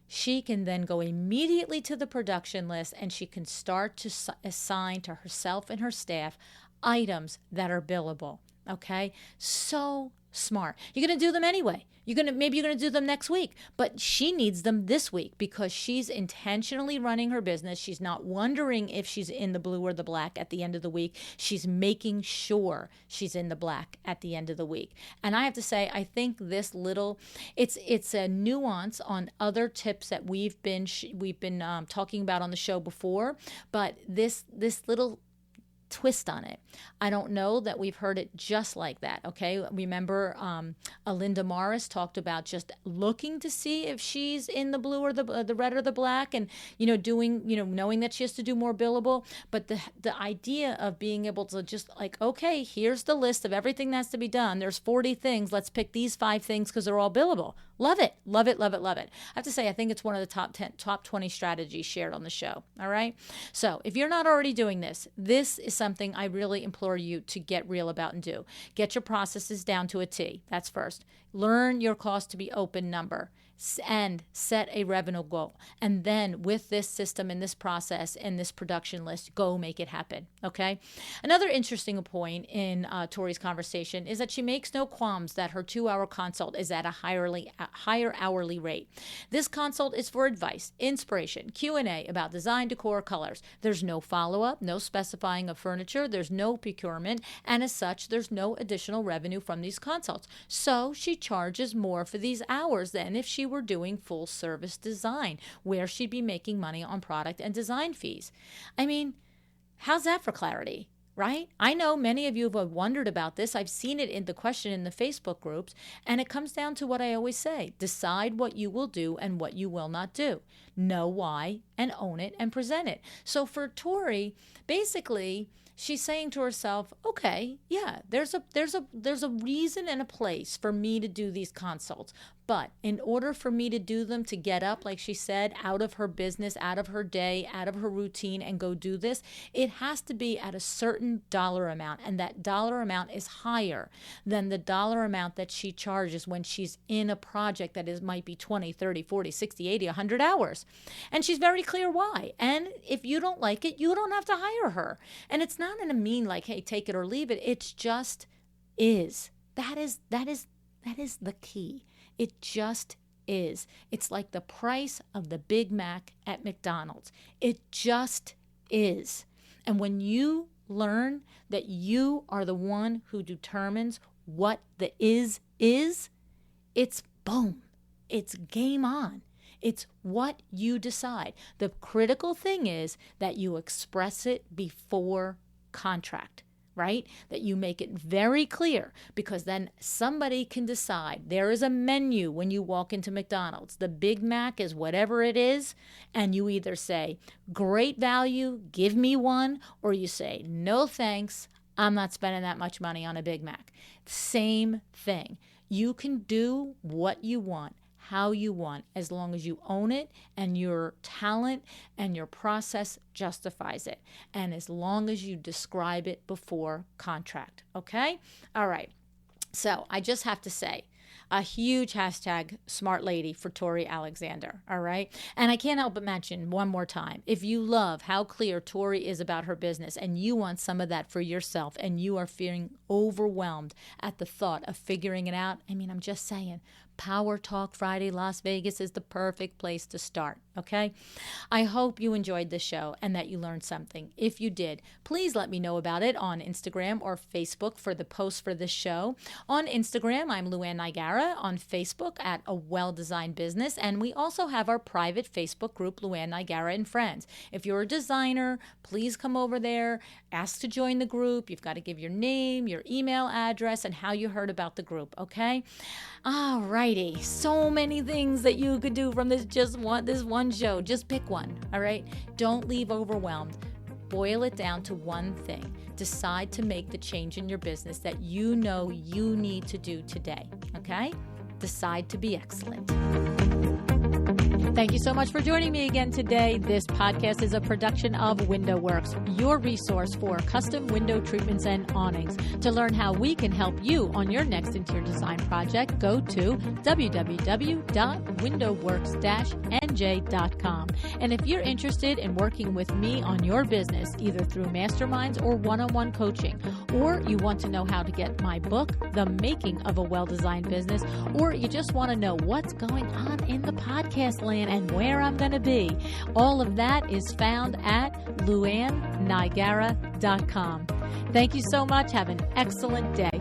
she can then go immediately to the production list and she can start to assign to herself and her staff items that are billable. Okay? So smart. You're going to do them anyway. Maybe you're going to do them next week, but she needs them this week because she's intentionally running her business. She's not wondering if she's in the blue or the black at the end of the week. She's making sure she's in the black at the end of the week. And I have to say, I think this it's a nuance on other tips that we've been talking about on the show before, but this little twist on it, I don't know that we've heard it just like that. Okay, remember Alinda Morris talked about just looking to see if she's in the blue or the red or the black, and knowing that she has to do more billable. But the idea of being able to just like, okay, here's the list of everything that has to be done. There's 40 things. Let's pick these 5 things because they're all billable. Love it. Love it, love it, love it. I have to say, I think it's one of the top 20 strategies shared on the show. All right. So if you're not already doing this, this is something I really implore you to get real about and do. Get your processes down to a T. That's first. Learn your cost to be open number and set a revenue goal. And then with this system and this process and this production list, go make it happen. Okay. Another interesting point in Tori's conversation is that she makes no qualms that her 2-hour consult is at a higher hourly rate. This consult is for advice, inspiration, Q&A about design, decor, colors. There's no follow-up, no specifying of furniture, there's no procurement, and as such, there's no additional revenue from these consults. So she charges more for these hours than if she were doing full service design, where she'd be making money on product and design fees. I mean, how's that for clarity? Right? I know many of you have wondered about this. I've seen it in the question in the Facebook groups, and it comes down to what I always say. Decide what you will do and what you will not do. Know why and own it and present it. So for Tori, basically, she's saying to herself, okay, yeah, there's a reason and a place for me to do these consults. But in order for me to do them, to get up, like she said, out of her business, out of her day, out of her routine and go do this, it has to be at a certain dollar amount. And that dollar amount is higher than the dollar amount that she charges when she's in a project that might be 20, 30, 40, 60, 80, 100 hours. And she's very clear why. And if you don't like it, you don't have to hire her. And it's not in a mean like, hey, take it or leave it. It's just is. That is the key. It just is. It's like the price of the Big Mac at McDonald's. It just is. And when you learn that you are the one who determines what the is, it's boom. It's game on. It's what you decide. The critical thing is that you express it before contract. Right? That you make it very clear, because then somebody can decide. There is a menu when you walk into McDonald's. The Big Mac is whatever it is, and you either say, great value, give me one, or you say, no thanks, I'm not spending that much money on a Big Mac. Same thing. You can do what you want, how you want, as long as you own it and your talent and your process justifies it. And as long as you describe it before contract. Okay? All right. So I just have to say, a huge hashtag smart lady for Tori Alexander. All right. And I can't help but mention one more time, if you love how clear Tori is about her business and you want some of that for yourself and you are feeling overwhelmed at the thought of figuring it out, I mean, I'm just saying, Power Talk Friday Las Vegas is the perfect place to start, okay? I hope you enjoyed this show and that you learned something. If you did, please let me know about it on Instagram or Facebook for the post for this show. On Instagram, I'm Luann Nigara. On Facebook, at A Well-Designed Business. And we also have our private Facebook group, Luann Nigara and Friends. If you're a designer, please come over there, ask to join the group. You've got to give your name, your email address, and how you heard about the group, okay? All righty. So many things that you could do from this one show. Just pick one, all right? Don't leave overwhelmed. Boil it down to one thing. Decide to make the change in your business that you know you need to do today, okay? Decide to be excellent. Thank you so much for joining me again today. This podcast is a production of WindowWorks, your resource for custom window treatments and awnings. To learn how we can help you on your next interior design project, go to www.windowworks-nj.com. And if you're interested in working with me on your business, either through masterminds or one-on-one coaching, or you want to know how to get my book, The Making of a Well-Designed Business, or you just want to know what's going on in the podcast land and where I'm going to be, all of that is found at luannigara.com. Thank you so much. Have an excellent day.